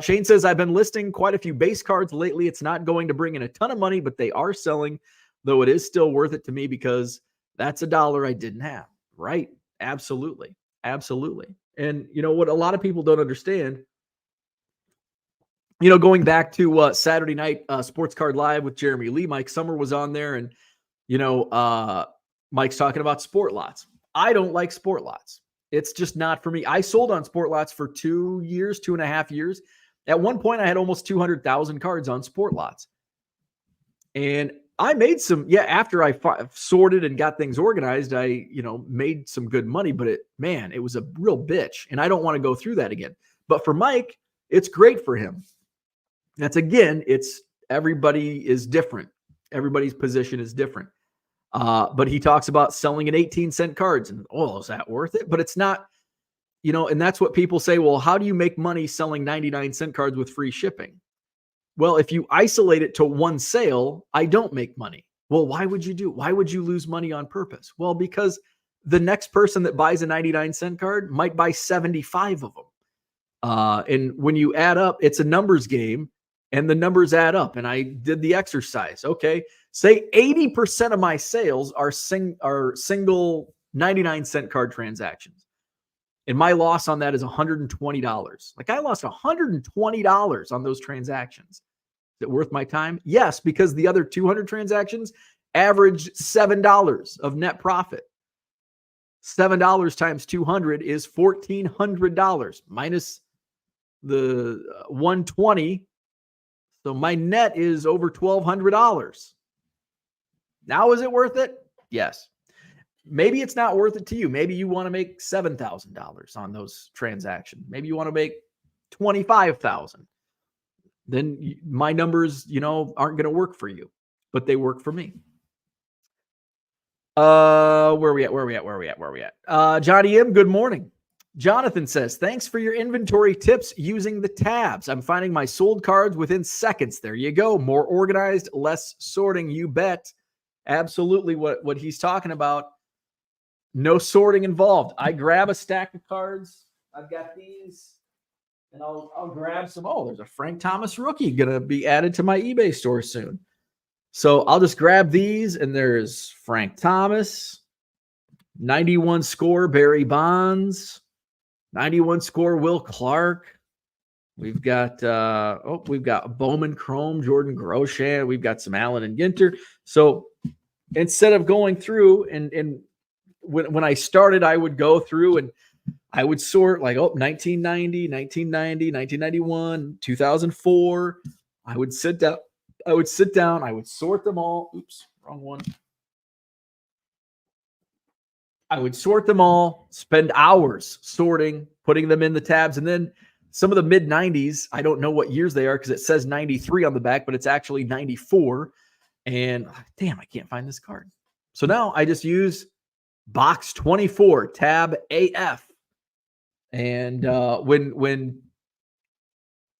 Shane says, I've been listing quite a few base cards lately. It's not going to bring in a ton of money, but they are selling, though it is still worth it to me because that's $1 I didn't have. Right. Absolutely. Absolutely. And you know what a lot of people don't understand, going back to Saturday night Sports Card Live with Jeremy Lee, Mike Summer was on there, and Mike's talking about sport lots. I don't like sport lots. It's just not for me. I sold on sport lots for 2.5 years. At one point, I had almost 200,000 cards on sport lots. And I made some, after I sorted and got things organized, I, made some good money, but it was a real bitch. And I don't want to go through that again. But for Mike, it's great for him. Everybody is different. Everybody's position is different. But he talks about selling an 18-cent cards and, is that worth it? But it's not, and that's what people say. Well, how do you make money selling 99-cent cards with free shipping? Well, if you isolate it to one sale, I don't make money. Well, why would you lose money on purpose? Well, because the next person that buys a 99-cent card might buy 75 of them. And when you add up, it's a numbers game. And the numbers add up. And I did the exercise. Okay. Say 80% of my sales are single 99-cent card transactions. And my loss on that is $120. Like, I lost $120 on those transactions. Is it worth my time? Yes, because the other 200 transactions averaged $7 of net profit. $7 times 200 is $1,400 minus the 120. So my net is over $1,200. Now, is it worth it? Yes. Maybe it's not worth it to you. Maybe you want to make $7,000 on those transactions. Maybe you want to make $25,000. Then my numbers, aren't going to work for you, but they work for me. Where are we at? Johnny M, good morning. Jonathan says, thanks for your inventory tips using the tabs. I'm finding my sold cards within seconds. There you go. More organized, less sorting. You bet. Absolutely what he's talking about. No sorting involved. I grab a stack of cards. I've got these, and I'll grab some. Oh, there's a Frank Thomas rookie going to be added to my eBay store soon. So I'll just grab these, and there's Frank Thomas, 91 score Barry Bonds, 91 score Will Clark. We've got Bowman Chrome, Jordan Grosjean. We've got some Allen and Ginter. So instead of going through and when I started, I would go through and I would sort like, 1990, 1991, 2004. I would sit down. I would sort them all. Oops, wrong one. I would sort them all, spend hours sorting, putting them in the tabs. And then some of the mid 90s, I don't know what years they are because it says 93 on the back, but it's actually 94. And damn, I can't find this card. So now I just use Box 24, tab AF. And when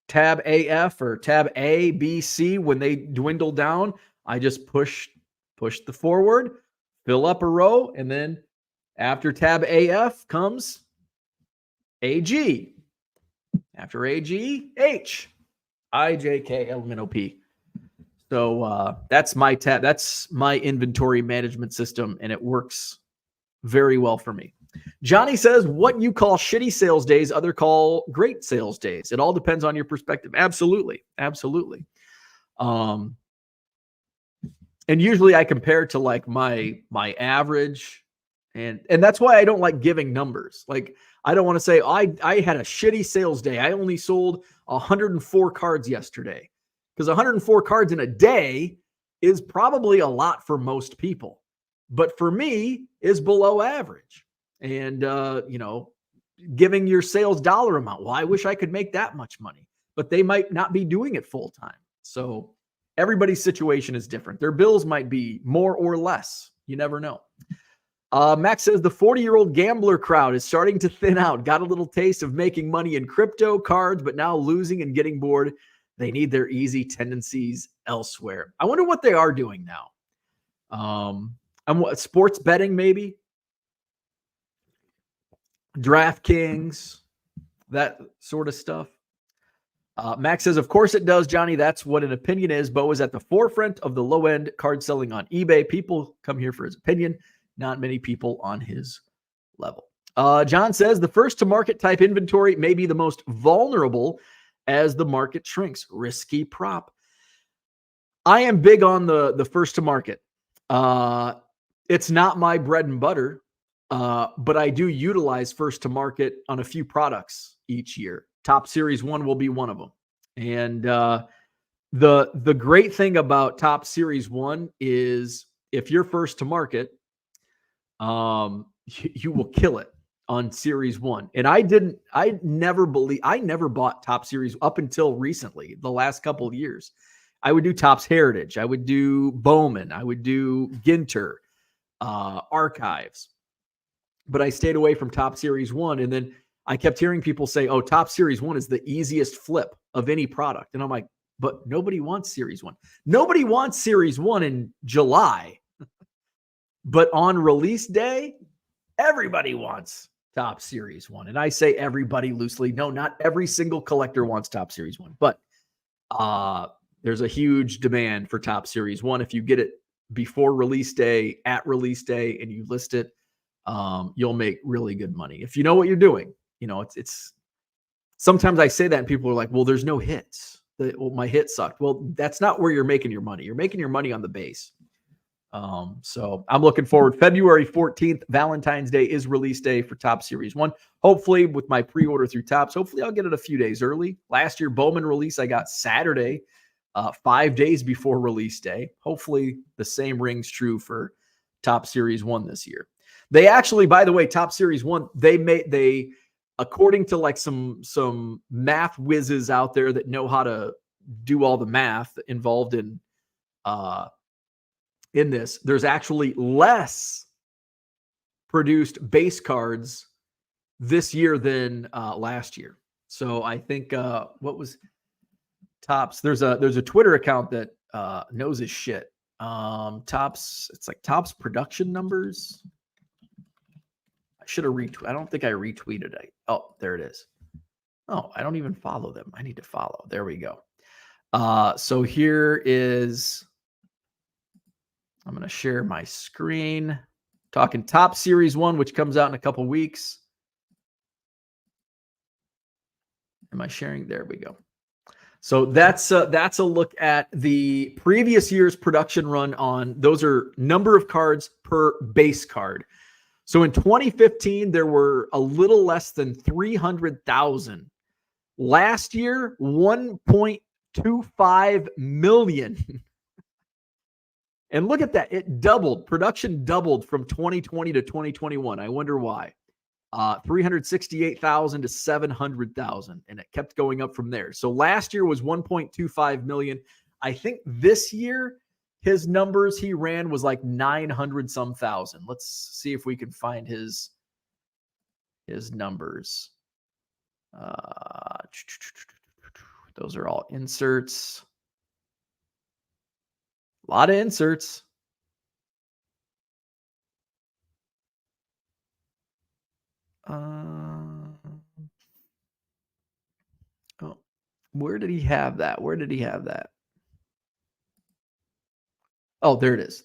tab AF or tab A, B, C, when they dwindle down, I just push the forward, fill up a row, and then after tab AF comes AG. After AG, H, I, J, K, L, M, N, O, P. So that's my tab. That's my inventory management system, and it works very well for me. Johnny says, what you call shitty sales days, other call great sales days. It all depends on your perspective. Absolutely. Absolutely. And usually I compare to like my average, and that's why I don't like giving numbers. Like, I don't want to say, I had a shitty sales day. I only sold 104 cards yesterday, because 104 cards in a day is probably a lot for most people. But for me is below average. And, giving your sales dollar amount. Well, I wish I could make that much money, but they might not be doing it full time. So everybody's situation is different. Their bills might be more or less. You never know. Max says the 40-year-old gambler crowd is starting to thin out. Got a little taste of making money in crypto cards, but now losing and getting bored. They need their easy tendencies elsewhere. I wonder what they are doing now. And what, sports betting, maybe? DraftKings, that sort of stuff. Max says, of course it does, Johnny. That's what an opinion is. Bo is at the forefront of the low-end card selling on eBay. People come here for his opinion. Not many people on his level. John says, the first-to-market type inventory may be the most vulnerable as the market shrinks. Risky prop. I am big on the first-to-market. It's not my bread and butter. But I do utilize first to market on a few products each year. Top Series 1 will be one of them. And the great thing about Top Series 1 is if you're first to market, you will kill it on Series 1. And I never bought Top Series up until recently, the last couple of years. I would do Topps Heritage. I would do Bowman. I would do Ginter, Archives. But I stayed away from Top Series 1. And then I kept hearing people say, oh, Top Series 1 is the easiest flip of any product. And I'm like, but nobody wants Series 1. Nobody wants Series 1 in July. But on release day, everybody wants Top Series 1. And I say everybody loosely. No, not every single collector wants Top Series 1. But there's a huge demand for Top Series 1. If you get it before release day, at release day, and you list it, you'll make really good money. If you know what you're doing, it's sometimes I say that and people are like, well, there's no hits. Well, my hit sucked. Well, that's not where you're making your money. You're making your money on the base. So I'm looking forward. February 14th, Valentine's Day is release day for Top Series 1. Hopefully with my pre-order through Topps, hopefully I'll get it a few days early. Last year, Bowman release, I got Saturday, 5 days before release day. Hopefully the same rings true for Top Series 1 this year. They actually, by the way, Top Series 1, they according to like some math whizzes out there that know how to do all the math involved in this, there's actually less produced base cards this year than last year. So I think what was Topps? There's a Twitter account that knows his shit. Topps, it's like Topps production numbers. Should have retweeted. I don't think I retweeted it. Oh, there it is. Oh, I don't even follow them. I need to follow. There we go. So here is, I'm going to share my screen. Talking Top Series 1, which comes out in a couple weeks. Am I sharing? There we go. So that's a look at the previous year's production run on, those are number of cards per base card. So in 2015, there were a little less than 300,000. Last year, 1.25 million. And look at that. It doubled. Production doubled from 2020 to 2021. I wonder why. 368,000 to 700,000. And it kept going up from there. So last year was 1.25 million. I think this year his numbers he ran was like 900 some thousand. Let's see if we can find his numbers. Those are all inserts. A lot of inserts. Oh, where did he have that? Oh, there it is.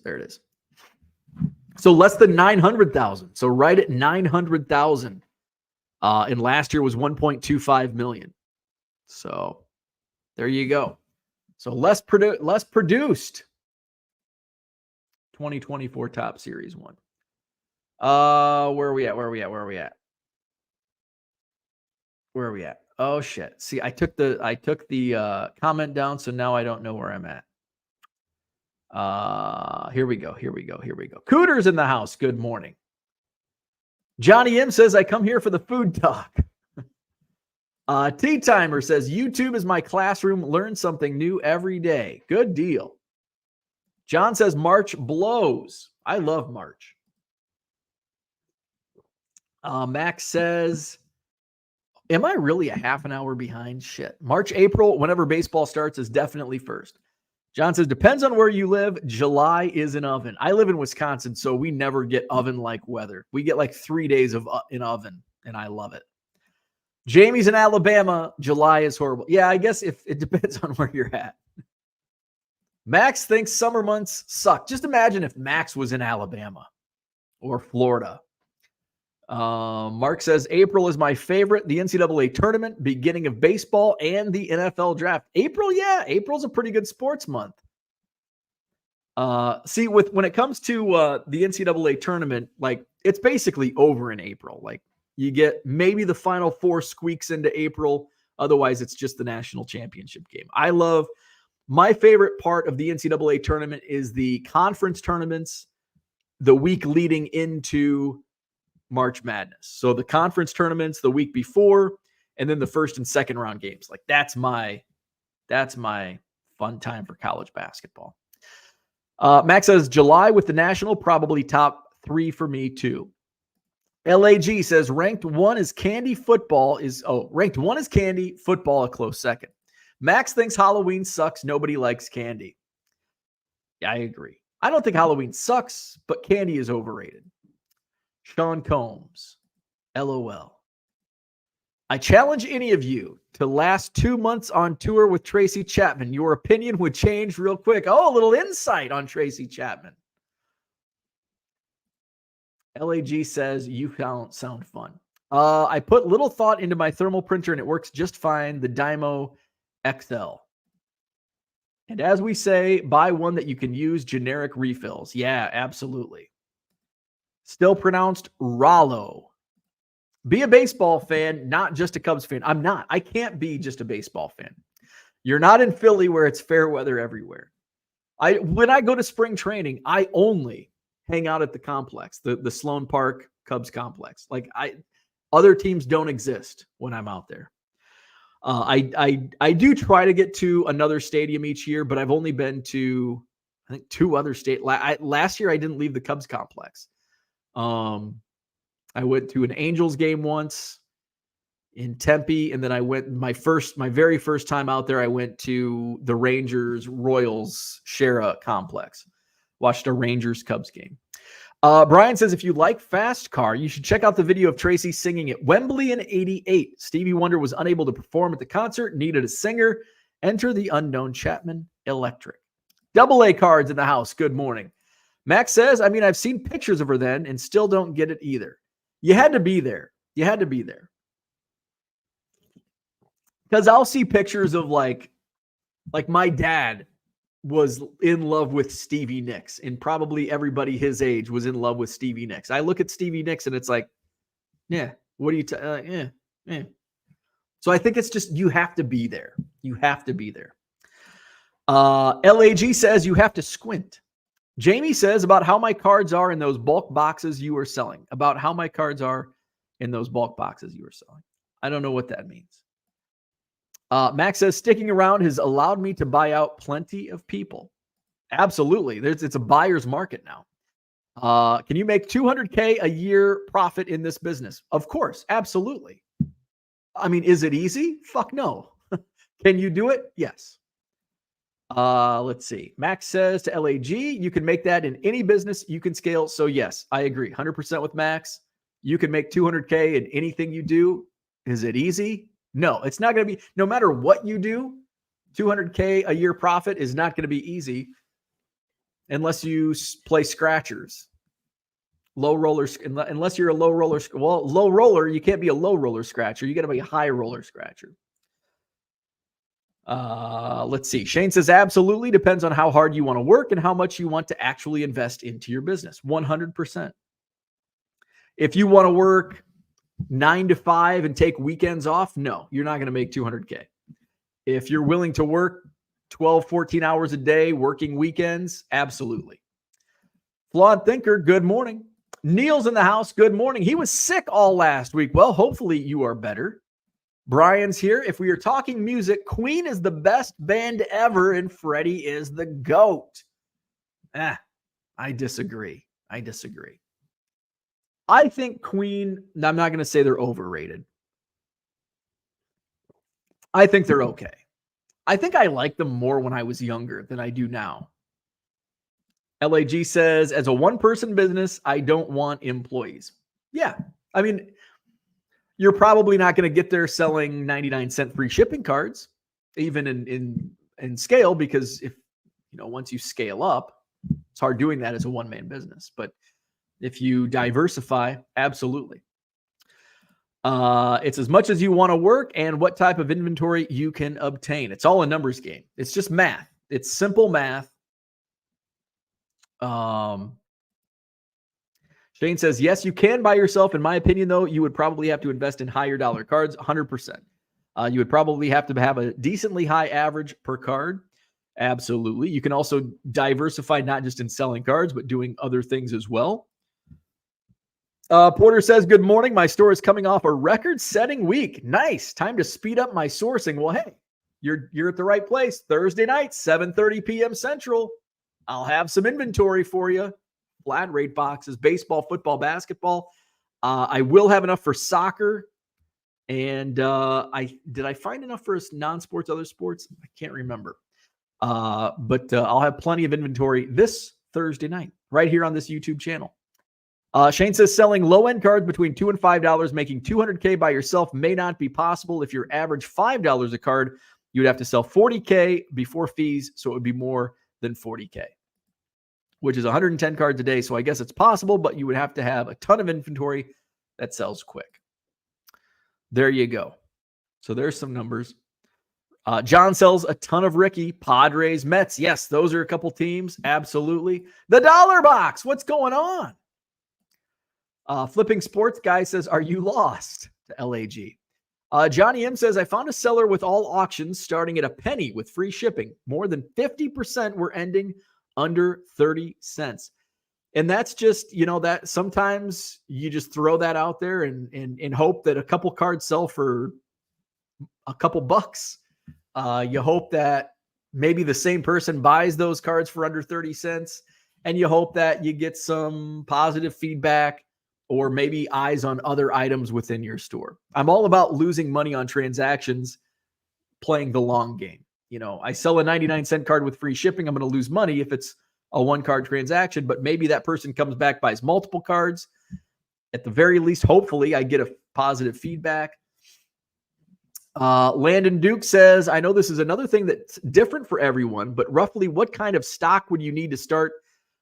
So less than 900,000. So right at 900,000. And last year was 1.25 million. So there you go. So less produced. 2024 Top Series 1. Where are we at? Oh shit. See, I took the comment down, so now I don't know where I'm at. Here we go. Cooter's in the house. Good morning. Johnny M says, I come here for the food talk. Tea Timer says, YouTube is my classroom. Learn something new every day. Good deal. John says, March blows. I love March. Max says, am I really a half an hour behind? Shit. March, April, whenever baseball starts is definitely first. John says, depends on where you live. July is an oven. I live in Wisconsin, so we never get oven-like weather. We get like 3 days of in oven, and I love it. Jamie's in Alabama. July is horrible. Yeah, I guess if it depends on where you're at. Max thinks summer months suck. Just imagine if Max was in Alabama or Florida. Mark says, April is my favorite. The NCAA tournament, beginning of baseball, and the NFL draft. April's a pretty good sports month. See, when it comes to the NCAA tournament, like it's basically over in April. Like you get maybe the Final Four squeaks into April. Otherwise, it's just the national championship game. My favorite part of the NCAA tournament is the conference tournaments the week leading into March Madness. So the conference tournaments the week before, and then the first and second round games. Like that's my fun time for college basketball. Max says July with the national, probably top 3 for me too. LAG says ranked 1 is candy, football a close second. Max thinks Halloween sucks. Nobody likes candy. Yeah, I agree. I don't think Halloween sucks, but candy is overrated. Sean Combs, LOL. I challenge any of you to last 2 months on tour with Tracy Chapman. Your opinion would change real quick. Oh, a little insight on Tracy Chapman. LAG says, you sound fun. I put little thought into my thermal printer and it works just fine. The Dymo XL. And as we say, buy one that you can use generic refills. Yeah, absolutely. Still pronounced Rollo. Be a baseball fan, not just a Cubs fan. I'm not. I can't be just a baseball fan. You're not in Philly where it's fair weather everywhere. When I go to spring training, I only hang out at the complex, the Sloan Park Cubs complex. Like other teams don't exist when I'm out there. I do try to get to another stadium each year, but I've only been to, I think, 2 other last year I didn't leave the Cubs complex. I went to an Angels game once in Tempe, and then I went my very first time out there. I went to the Rangers Royals Shera complex, watched a Rangers Cubs game. Brian says, if you like Fast Car, you should check out the video of Tracy singing at Wembley in '88. Stevie Wonder was unable to perform at the concert, needed a singer. Enter the unknown Chapman Electric. Double A cards in the house. Good morning. Max says, I mean, I've seen pictures of her then and still don't get it either. You had to be there. Because I'll see pictures of like my dad was in love with Stevie Nicks, and probably everybody his age was in love with Stevie Nicks. I look at Stevie Nicks and it's like, yeah, what do you, yeah. So I think it's just, you have to be there. LAG says you have to squint. Jamie says about how my cards are in those bulk boxes you are selling. I don't know what that means. Max says sticking around has allowed me to buy out plenty of people. Absolutely. It's a buyer's market now. Can you make $200K a year profit in this business? Of course. Absolutely. I mean, is it easy? Fuck no. Can you do it? Yes. Let's see. Max says to LAG, you can make that in any business you can scale. So yes, I agree. 100% with Max. You can make 200K in anything you do. Is it easy? No, it's not going to be, no matter what you do, 200K a year profit is not going to be easy unless you play scratchers. Low rollers, unless you're a low roller. Well, low roller, you can't be a low roller scratcher. You got to be a high roller scratcher. Let's see. Shane says, absolutely depends on how hard you want to work and how much you want to actually invest into your business. 100%. If you want to work 9 to 5 and take weekends off, no, you're not going to make 200K. If you're willing to work 12, 14 hours a day, working weekends, absolutely. Flawed Thinker, good morning. Neil's in the house, good morning. He was sick all last week. Well, hopefully you are better. Brian's here. If we are talking music, Queen is the best band ever, and Freddie is the GOAT. I disagree. I think Queen, I'm not going to say they're overrated. I think they're okay. I think I liked them more when I was younger than I do now. LAG says, as a one-person business, I don't want employees. Yeah. I mean, you're probably not going to get there selling 99-cent free shipping cards, even in scale, because if, once you scale up, it's hard doing that as a one-man business. But if you diversify, absolutely. It's as much as you want to work and what type of inventory you can obtain. It's all a numbers game. It's just math. It's simple math. Shane says, yes, you can buy yourself. In my opinion, though, you would probably have to invest in higher dollar cards, 100%. You would probably have to have a decently high average per card. Absolutely. You can also diversify not just in selling cards, but doing other things as well. Porter says, good morning. My store is coming off a record-setting week. Nice. Time to speed up my sourcing. Well, hey, you're at the right place. Thursday night, 7:30 p.m. Central. I'll have some inventory for you. Flat rate boxes, baseball, football, basketball. I will have enough for soccer. And did I find enough for non-sports, other sports? I can't remember. But I'll have plenty of inventory this Thursday night right here on this YouTube channel. Shane says selling low-end cards between $2 and $5, making 200K by yourself may not be possible. If you're average $5 a card, you would have to sell 40K before fees, so it would be more than 40K, which is 110 cards a day. So I guess it's possible, but you would have to have a ton of inventory that sells quick. There you go. So there's some numbers. John sells a ton of Ricky, Padres, Mets. Yes, those are a couple teams. Absolutely. The Dollar Box. What's going on? Flipping Sports Guy says, are you lost? To LAG. Johnny M says, I found a seller with all auctions starting at a penny with free shipping. More than 50% were ending under 30 cents. And that's just, that sometimes you just throw that out there and hope that a couple cards sell for a couple bucks. You hope that maybe the same person buys those cards for under 30 cents. And you hope that you get some positive feedback or maybe eyes on other items within your store. I'm all about losing money on transactions, playing the long game. I sell a 99-cent card with free shipping. I'm going to lose money if it's a one-card transaction, but maybe that person comes back, buys multiple cards. At the very least, hopefully, I get a positive feedback. Landon Duke says, I know this is another thing that's different for everyone, but roughly what kind of stock would you need to start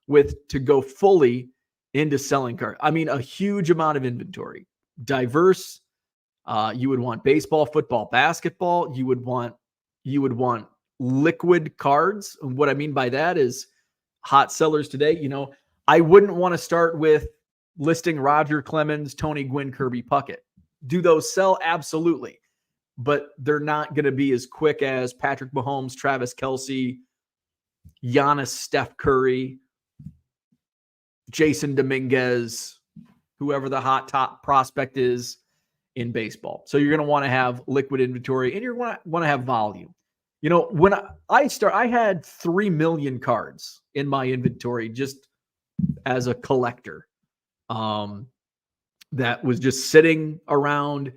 with to go fully into selling cards? I mean, a huge amount of inventory, diverse. You would want baseball, football, basketball. You would want liquid cards. And what I mean by that is hot sellers today. I wouldn't want to start with listing Roger Clemens, Tony Gwynn, Kirby Puckett. Do those sell? Absolutely. But they're not going to be as quick as Patrick Mahomes, Travis Kelce, Giannis, Steph Curry, Jason Dominguez, whoever the hot top prospect is in baseball. So you're going to want to have liquid inventory and you're going to want to have volume. When I had 3 million cards in my inventory just as a collector. That was just sitting around.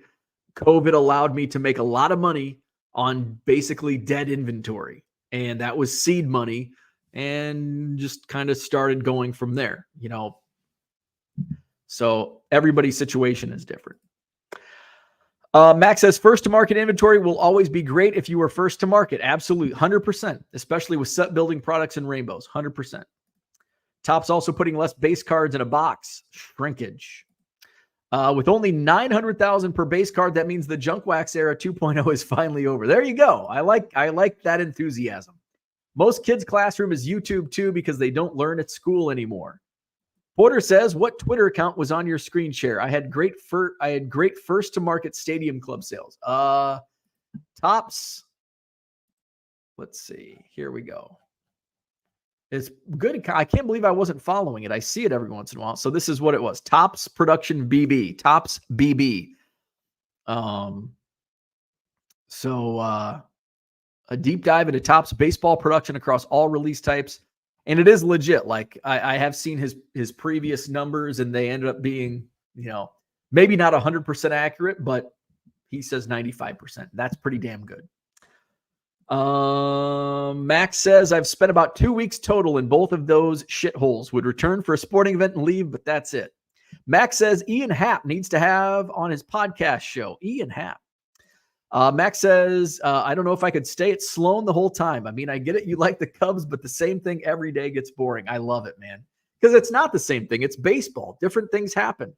COVID allowed me to make a lot of money on basically dead inventory. And that was seed money, and just kind of started going from there, So everybody's situation is different. Max says first to market inventory will always be great if you were first to market. Absolutely. 100%, especially with set building products and rainbows. 100%. Topps also putting less base cards in a box. Shrinkage. With only 900,000 per base card, that means the junk wax era 2.0 is finally over. There you go. I like that enthusiasm. Most kids' classroom is YouTube too because they don't learn at school anymore. Porter says, what Twitter account was on your screen share? I had great first to market stadium club sales. Topps. Let's see. Here we go. It's good. I can't believe I wasn't following it. I see it every once in a while. So this is what it was. Topps Production BB. Topps BB. A deep dive into Topps baseball production across all release types. And it is legit. Like I have seen his previous numbers, and they ended up being, maybe not 100% accurate, but he says 95%. That's pretty damn good. Max says, I've spent about 2 weeks total in both of those shitholes. Would return for a sporting event and leave, but that's it. Max says Ian Happ needs to have on his podcast show. Ian Happ. Max says, I don't know if I could stay at Sloan the whole time. I mean, I get it. You like the Cubs, but the same thing every day gets boring. I love it, man. Because it's not the same thing. It's baseball. Different things happen.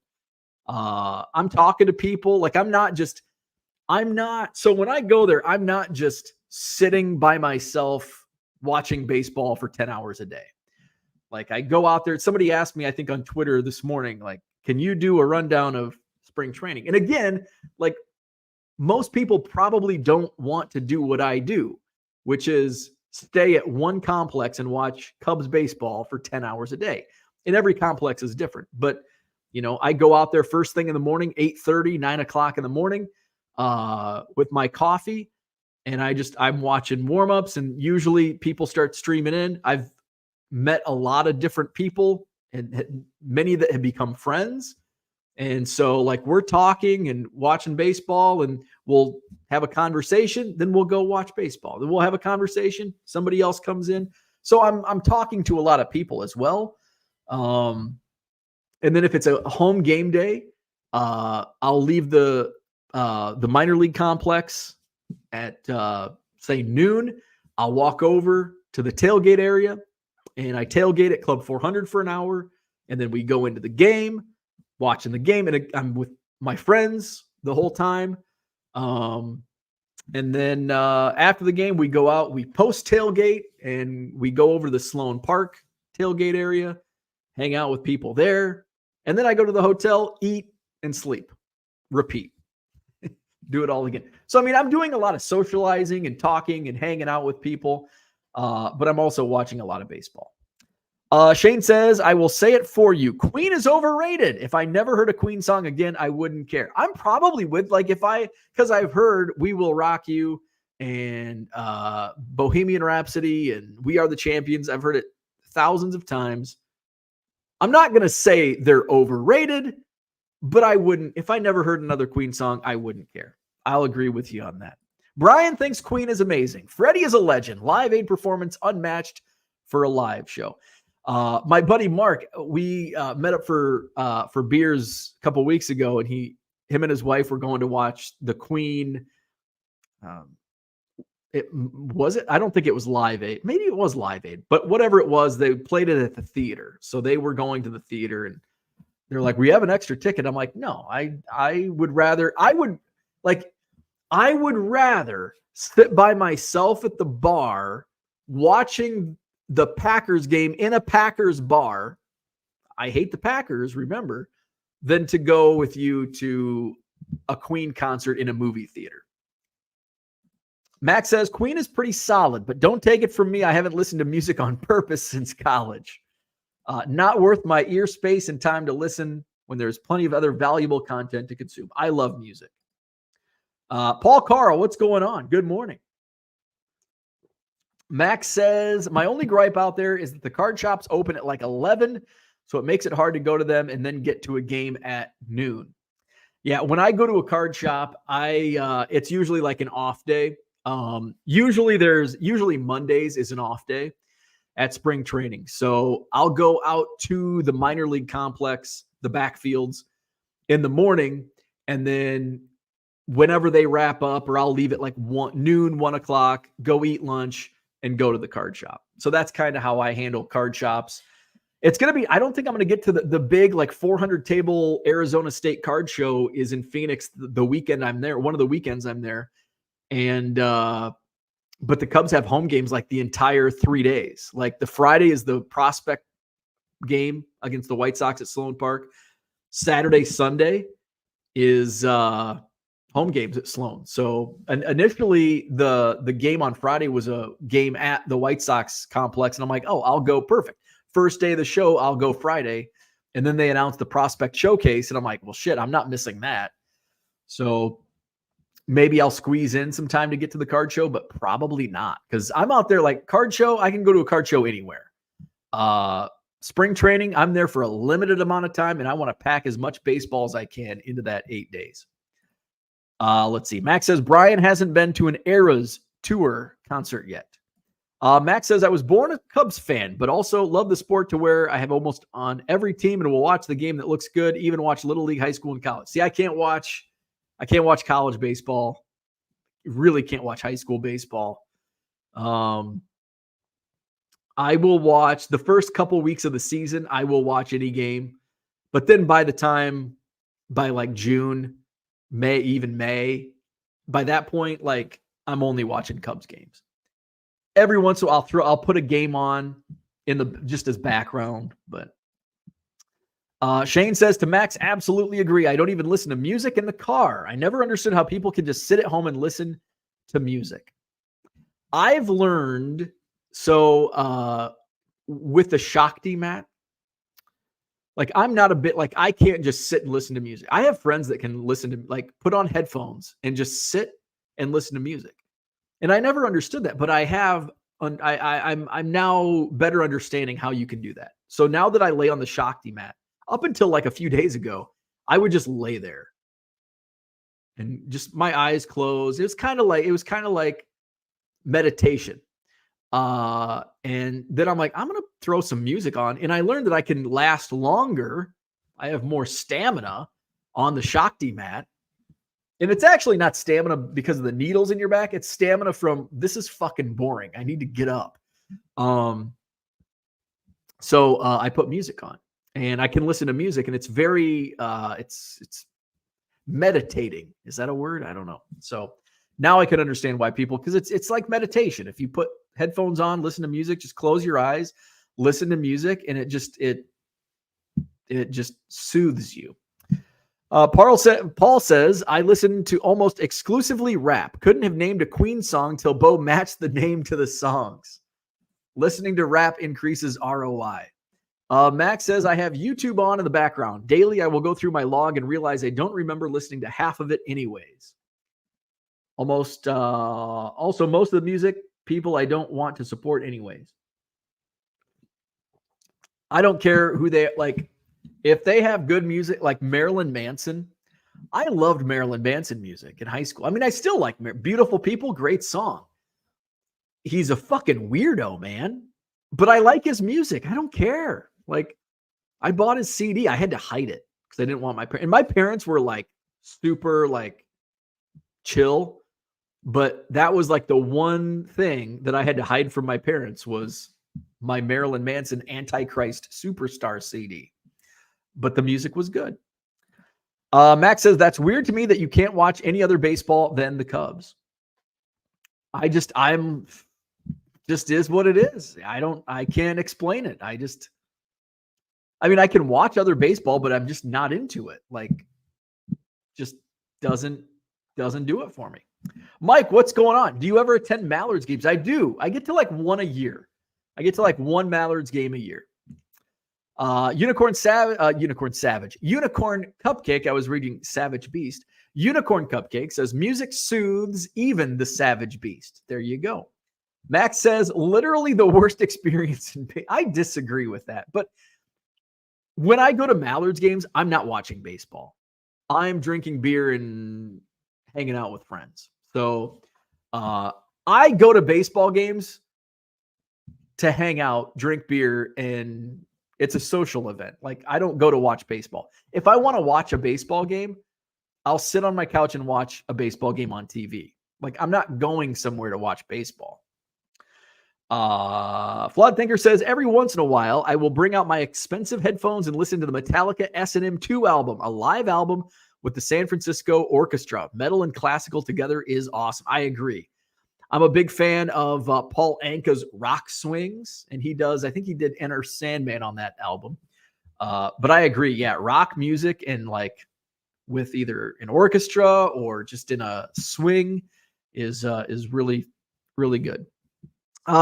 I'm talking to people. Like so when I go there, I'm not just sitting by myself watching baseball for 10 hours a day. Like I go out there. Somebody asked me, I think on Twitter this morning, like, can you do a rundown of spring training? And again, like, most people probably don't want to do what I do, which is stay at one complex and watch Cubs baseball for 10 hours a day. And every complex is different. But, I go out there first thing in the morning, 8:30, 9 o'clock in the morning with my coffee. And I'm watching warm-ups, and usually people start streaming in. I've met a lot of different people, and many that have become friends. And so like we're talking and watching baseball, and we'll have a conversation. Then we'll go watch baseball. Then we'll have a conversation. Somebody else comes in. So I'm talking to a lot of people as well. And then if it's a home game day, I'll leave the minor league complex at say noon. I'll walk over to the tailgate area, and I tailgate at Club 400 for an hour. And then we go into the game, watching the game, and I'm with my friends the whole time. And then after the game, we go out, we post tailgate, and we go over to the Sloan Park tailgate area, hang out with people there. And then I go to the hotel, eat, and sleep. Repeat. Do it all again. So, I mean, I'm doing a lot of socializing and talking and hanging out with people, but I'm also watching a lot of baseball. Shane says, I will say it for you. Queen is overrated. If I never heard a Queen song again, I wouldn't care. I'm probably with, like, because I've heard We Will Rock You and Bohemian Rhapsody and We Are the Champions. I've heard it thousands of times. I'm not going to say they're overrated, but I wouldn't. If I never heard another Queen song, I wouldn't care. I'll agree with you on that. Brian thinks Queen is amazing. Freddie is a legend. Live Aid performance unmatched for a live show. My buddy Mark, we met up for beers a couple weeks ago, and him and his wife were going to watch the Queen. I don't think it was Live Aid. Maybe it was Live Aid, but whatever it was, they played it at the theater. So they were going to the theater, and they're like, we have an extra ticket. I'm like, no, I would rather sit by myself at the bar watching the Packers game in a Packers bar. I hate the Packers, remember, than to go with you to a Queen concert in a movie theater. Max says, Queen is pretty solid, but don't take it from me. I haven't listened to music on purpose since college. Not worth my ear space and time to listen when there's plenty of other valuable content to consume. I love music. Paul Carl, what's going on? Good morning. Max says, my only gripe out there is that the card shops open at like 11, so it makes it hard to go to them and then get to a game at noon. Yeah, when I go to a card shop, it's usually like an off day. Usually Mondays is an off day at spring training. So I'll go out to the minor league complex, the backfields in the morning, and then whenever they wrap up, or I'll leave at like noon, 1:00, go eat lunch and go to the card shop. So that's kind of how I handle card shops. It's going to be, I don't think I'm going to get to the big like 400 table Arizona State card show is in Phoenix the weekend I'm there, one of the weekends I'm there. And, but the Cubs have home games like the entire 3 days. Like the Friday is the prospect game against the White Sox at Sloan Park. Saturday, Sunday is home games at Sloan. So initially the game on Friday was a game at the White Sox complex. And I'm like, oh, I'll go. Perfect. First day of the show, I'll go Friday. And then they announced the prospect showcase. And I'm like, well, shit, I'm not missing that. So maybe I'll squeeze in some time to get to the card show, but probably not. Because I'm out there like card show, I can go to a card show anywhere. Spring training, I'm there for a limited amount of time, and I want to pack as much baseball as I can into that 8 days. Let's see. Max says, Brian hasn't been to an Eras Tour concert yet. Max says, I was born a Cubs fan, but also love the sport to where I have almost on every team and will watch the game that looks good, even watch Little League, high school, and college. See, I can't watch college baseball. Really can't watch high school baseball. I will watch the first couple weeks of the season. I will watch any game. But then by like June, May, by that point, like I'm only watching Cubs games. Every once in a while, I'll put a game on just as background. But Shane says to Max, absolutely agree. I don't even listen to music in the car. I never understood how people can just sit at home and listen to music. I've learned, with the Shakti mat, like I'm not a bit like I can't just sit and listen to music. I have friends that can listen to like put on headphones and just sit and listen to music. And I never understood that, but I'm now better understanding how you can do that. So now that I lay on the Shakti mat, up until like a few days ago, I would just lay there and just my eyes closed. It was kind of like meditation. And then I'm like, I'm going to throw some music on. And I learned that I can last longer. I have more stamina on the Shakti mat. And it's actually not stamina because of the needles in your back. It's stamina from, this is fucking boring. I need to get up. So I put music on and I can listen to music, and it's very, it's meditating. Is that a word? I don't know. So now I can understand why people, because it's like meditation. If you put headphones on, listen to music, just close your eyes, listen to music, and it just soothes you. Paul says, I listen to almost exclusively rap. Couldn't have named a Queen song till Bo matched the name to the songs. Listening to rap increases ROI. Max says, I have YouTube on in the background. Daily, I will go through my log and realize I don't remember listening to half of it anyways. Also, most of the music people I don't want to support anyways. I don't care who they like. If they have good music, like Marilyn Manson, I loved Marilyn Manson music in high school. I mean, I still like Beautiful People, great song. He's a fucking weirdo, man. But I like his music. I don't care. Like, I bought his CD. I had to hide it because I didn't want my parents. And my parents were like super like chill. But that was like the one thing that I had to hide from my parents was my Marilyn Manson Antichrist Superstar CD. But the music was good. Max says, that's weird to me that you can't watch any other baseball than the Cubs. I'm just is what it is. I can't explain it. I can watch other baseball, but I'm just not into it. Like, just doesn't do it for me. Mike, what's going on? Do you ever attend Mallards games? I do. I get to like one a year. I get to like one Mallards game a year. Unicorn Cupcake. I was reading Savage Beast. Unicorn Cupcake says music soothes even the savage beast. There you go. Max says, literally the worst experience in I disagree with that. But when I go to Mallards games, I'm not watching baseball. I'm drinking beer and hanging out with friends. So I go to baseball games to hang out, drink beer, and it's a social event. Like, I don't go to watch baseball. If I want to watch a baseball game, I'll sit on my couch and watch a baseball game on TV. Like, I'm not going somewhere to watch baseball. Flawed Thinker says, every once in a while, I will bring out my expensive headphones and listen to the Metallica S&M 2 album, a live album with the San Francisco Orchestra. Metal and classical together is awesome. I agree. I'm a big fan of Paul Anka's Rock Swings, and I think he did Enter Sandman on that album. But I agree. Yeah, rock music and like with either an orchestra or just in a swing is really, really good.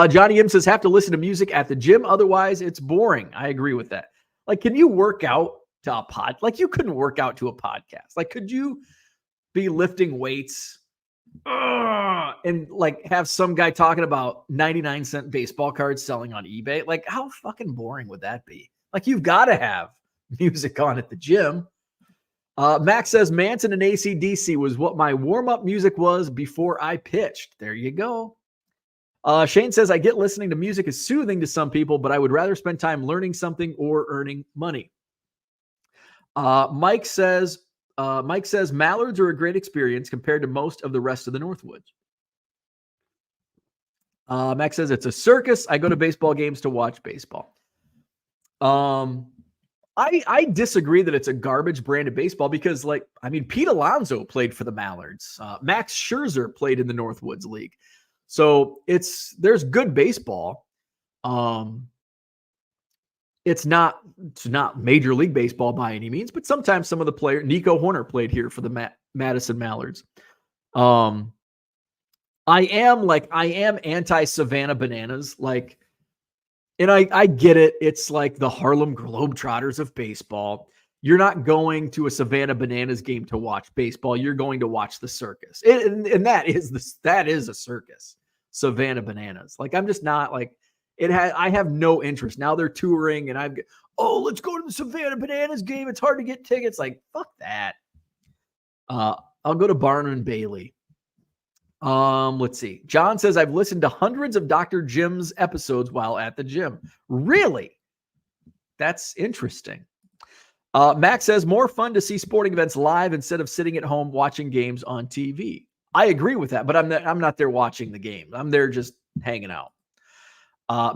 Johnny M says, have to listen to music at the gym. Otherwise, it's boring. I agree with that. Like, can you work out to a pod? Like, you couldn't work out to a podcast. Like, could you be lifting weights and like have some guy talking about 99-cent baseball cards selling on eBay? Like, how fucking boring would that be? Like, you've got to have music on at the gym. Max says, Manson and AC/DC was what my warm-up music was before I pitched. There you go. Shane says, I get listening to music is soothing to some people, but I would rather spend time learning something or earning money. Mike says, Mallards are a great experience compared to most of the rest of the Northwoods. Max says, it's a circus. I go to baseball games to watch baseball. I disagree that it's a garbage brand of baseball because, like, I mean, Pete Alonso played for the Mallards. Max Scherzer played in the Northwoods League. So there's good baseball. It's not Major League Baseball by any means, but sometimes some of the players, Nico Horner played here for the Madison Mallards. I am anti-Savannah Bananas. Like, and I get it. It's like the Harlem Globetrotters of baseball. You're not going to a Savannah Bananas game to watch baseball. You're going to watch the circus. And that is a circus, Savannah Bananas. Like, I'm just not like, I have no interest. Now they're touring and let's go to the Savannah Bananas game. It's hard to get tickets. Like, fuck that. I'll go to Barnum and Bailey. Let's see. John says, I've listened to hundreds of Dr. Jim's episodes while at the gym. Really? That's interesting. Max says, more fun to see sporting events live instead of sitting at home watching games on TV. I agree with that, but I'm not there watching the game. I'm there just hanging out.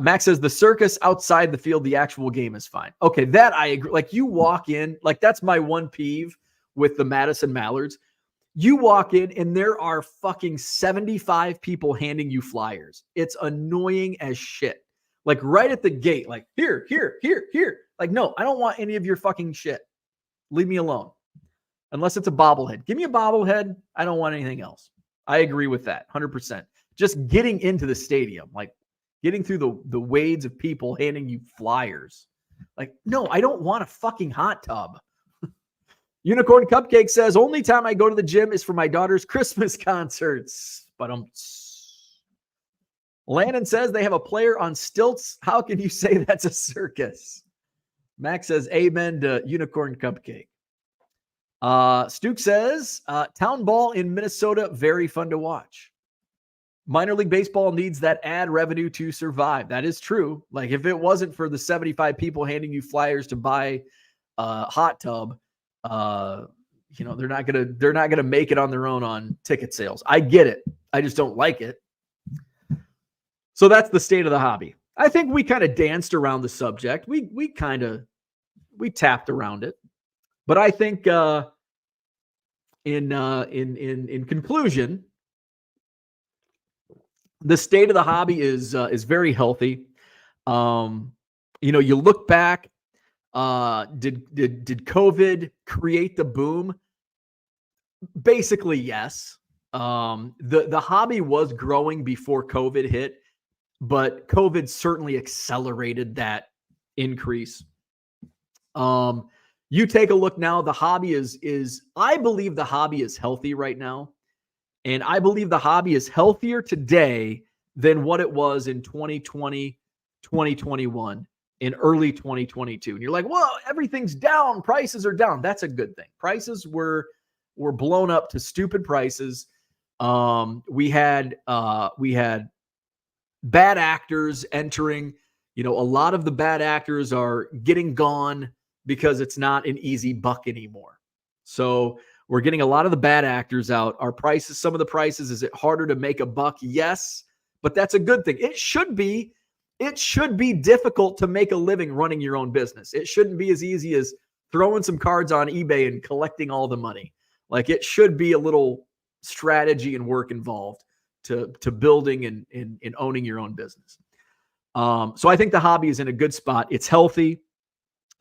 Max says, the circus outside the field, the actual game is fine. Okay, that I agree. Like, you walk in, like, that's my one peeve with the Madison Mallards. You walk in and there are fucking 75 people handing you flyers. It's annoying as shit. Like, right at the gate, like, here. Like, no, I don't want any of your fucking shit. Leave me alone. Unless it's a bobblehead. Give me a bobblehead. I don't want anything else. I agree with that 100%. Just getting into the stadium, like getting through the waves of people handing you flyers. Like, no, I don't want a fucking hot tub. Unicorn Cupcake says, only time I go to the gym is for my daughter's Christmas concerts. But Landon says they have a player on stilts. How can you say that's a circus? Max says, amen to Unicorn Cupcake. Stuke says, town ball in Minnesota, very fun to watch. Minor League Baseball needs that ad revenue to survive. That is true. Like, if it wasn't for the 75 people handing you flyers to buy a hot tub, they're not gonna make it on their own on ticket sales. I get it. I just don't like it. So that's the state of the hobby. I think we kind of danced around the subject. We tapped around it, but I think in conclusion, the state of the hobby is very healthy. You look back. Did COVID create the boom? Basically, yes. The hobby was growing before COVID hit, but COVID certainly accelerated that increase. You take a look now, the hobby I believe the hobby is healthy right now. And I believe the hobby is healthier today than what it was in 2020, 2021, in early 2022. And you're like, well, everything's down. Prices are down. That's a good thing. Prices were blown up to stupid prices. We had bad actors entering. A lot of the bad actors are getting gone because it's not an easy buck anymore. So we're getting a lot of the bad actors out. Our prices, some of the prices, is it harder to make a buck? Yes, but that's a good thing. It should be difficult to make a living running your own business. It shouldn't be as easy as throwing some cards on eBay and collecting all the money. Like, it should be a little strategy and work involved to building and owning your own business. So I think the hobby is in a good spot. It's healthy.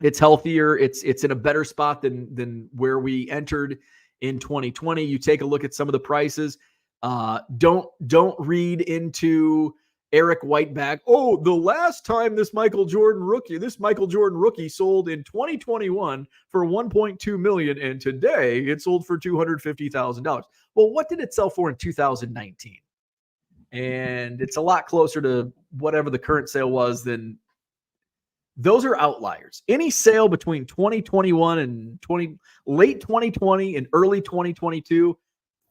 It's healthier. It's in a better spot than where we entered in 2020. You take a look at some of the prices. Don't read into Eric Whiteback. Oh, the last time this Michael Jordan rookie sold in 2021 for $1.2 million, and today it sold for $250,000. Well, what did it sell for in 2019? And it's a lot closer to whatever the current sale was than. Those are outliers. Any sale between 2021 and late 2020 and early 2022,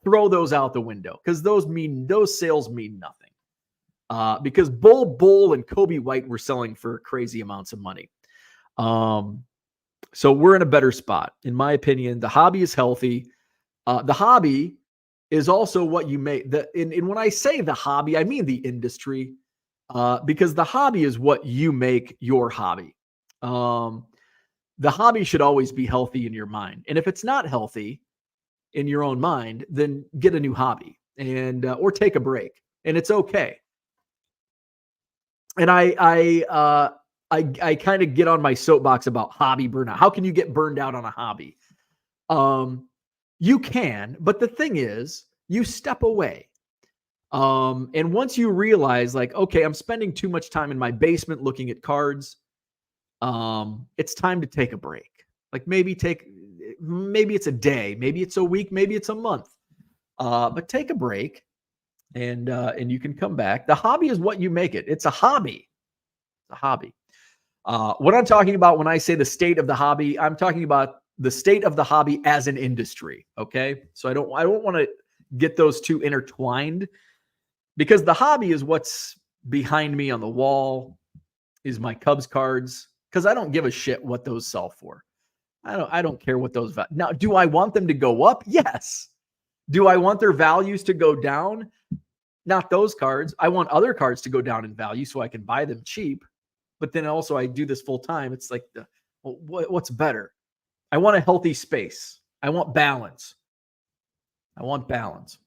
throw those out the window, because those sales mean nothing. Because Bull and Kobe White were selling for crazy amounts of money. So we're in a better spot, in my opinion. The hobby is healthy. The hobby is also what you make. And when I say the hobby, I mean the industry. Because the hobby is what you make your hobby. The hobby should always be healthy in your mind. And if it's not healthy in your own mind, then get a new hobby or take a break. And it's okay. And I kind of get on my soapbox about hobby burnout. How can you get burned out on a hobby? You can, but the thing is, you step away. And once you realize, like, okay, I'm spending too much time in my basement looking at cards, it's time to take a break. Like, maybe it's a day, maybe it's a week, maybe it's a month. But take a break and you can come back. The hobby is what you make it. It's a hobby. It's a hobby. What I'm talking about when I say the state of the hobby, I'm talking about the state of the hobby as an industry. Okay. So I don't want to get those two intertwined, because the hobby is what's behind me on the wall, is my Cubs cards, because I don't give a shit what those sell for. I don't care what those now. Do I want them to go up? Yes. Do I want their values to go down? Not those cards. I want other cards to go down in value so I can buy them cheap. But then also, I do this full time. It's like, what's better? I want a healthy space. I want balance.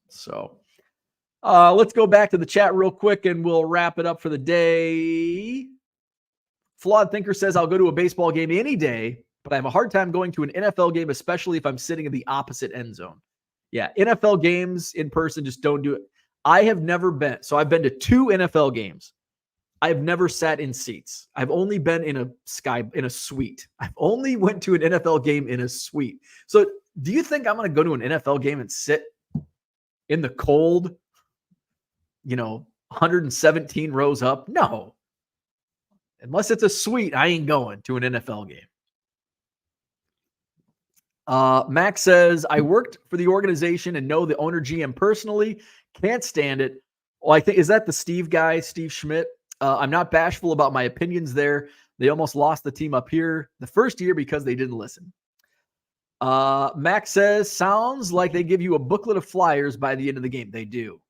So let's go back to the chat real quick and we'll wrap it up for the day. Flawed Thinker says, I'll go to a baseball game any day, but I have a hard time going to an NFL game, especially if I'm sitting in the opposite end zone. Yeah, NFL games in person, just don't do it. I have never been. So I've been to 2 NFL games. I've never sat in seats. I've only been in a suite. I've only went to an NFL game in a suite. So do you think I'm going to go to an NFL game and sit in the cold, 117 rows up? No. Unless it's a suite, I ain't going to an NFL game. Max says, I worked for the organization and know the owner GM personally. Can't stand it. Well, I think, is that the Steve guy, Steve Schmidt? I'm not bashful about my opinions there. They almost lost the team up here the first year because they didn't listen. Max says, sounds like they give you a booklet of flyers by the end of the game. They do.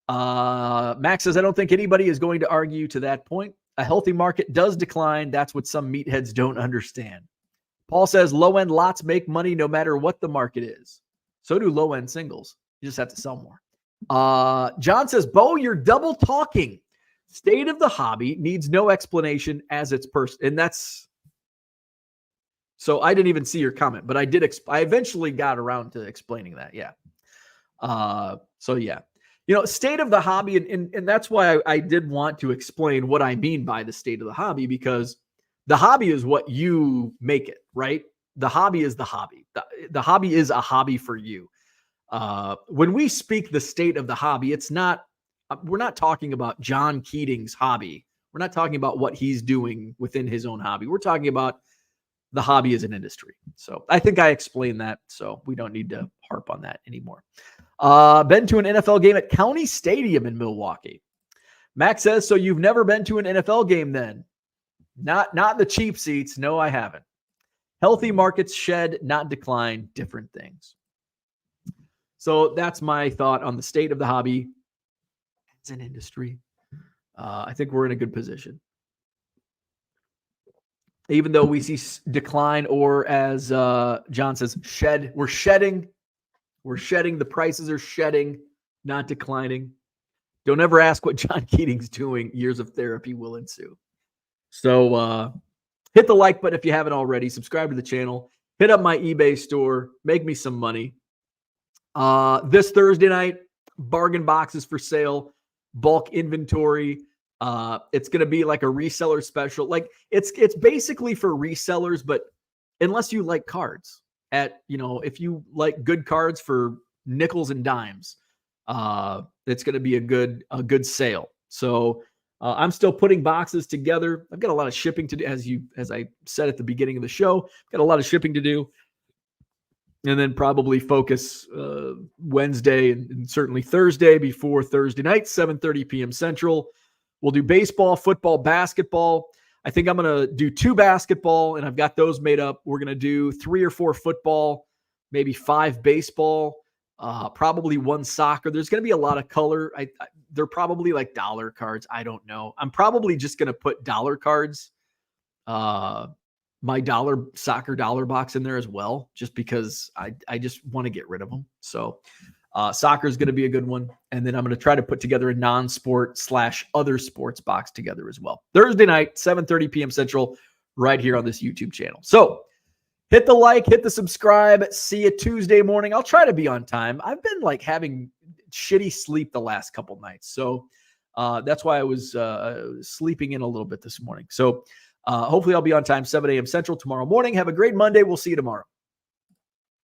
Max says, I don't think anybody is going to argue to that point. A healthy market does decline. That's what some meatheads don't understand. Paul says, low-end lots make money no matter what the market is. So do low-end singles. You just have to sell more. John says, Bo, you're double talking. State of the hobby needs no explanation as its person. And that's, so I didn't even see your comment, but I did. I eventually got around to explaining that. Yeah. So yeah, state of the hobby. And that's why I did want to explain what I mean by the state of the hobby, because the hobby is what you make it, right? The hobby is the hobby. The hobby is a hobby for you. When we speak the state of the hobby, it's not we're not talking about John Keating's hobby. We're not talking about what he's doing within his own hobby. We're talking about the hobby as an industry. So I think I explained that, so we don't need to harp on that anymore. Been to an NFL game at County Stadium in Milwaukee. Max says, so you've never been to an NFL game then? Not the cheap seats. No, I haven't. Healthy markets shed, not decline, different things. So that's my thought on the state of the hobby as an industry. I think we're in a good position. Even though we see decline, or as John says, shed, we're shedding. We're shedding. The prices are shedding, not declining. Don't ever ask what John Keating's doing. Years of therapy will ensue. So hit the like button if you haven't already. Subscribe to the channel. Hit up my eBay store. Make me some money. This Thursday night, bargain boxes for sale, bulk inventory. It's going to be like a reseller special. Like it's basically for resellers, but unless you like cards if you like good cards for nickels and dimes, it's going to be a good sale. So I'm still putting boxes together. I've got a lot of shipping to do, as I said at the beginning of the show. I've got a lot of shipping to do, and then probably focus Wednesday and certainly Thursday before Thursday night, 7:30 p.m. Central. We'll do baseball, football, basketball. I think I'm going to do 2 basketball, and I've got those made up. We're going to do 3 or 4 football, maybe 5 baseball, probably 1 soccer. There's going to be a lot of color. They're probably like dollar cards. I don't know. I'm probably just going to put dollar cards, my soccer dollar box in there as well, just because I just want to get rid of them. So soccer is going to be a good one. And then I'm going to try to put together a non-sport / other sports box together as well. Thursday night, 7:30 p.m. Central, right here on this YouTube channel. So hit the like, hit the subscribe. See you Tuesday morning. I'll try to be on time. I've been like having shitty sleep the last couple nights. So that's why I was sleeping in a little bit this morning. So hopefully I'll be on time, 7 a.m. Central tomorrow morning. Have a great Monday. We'll see you tomorrow.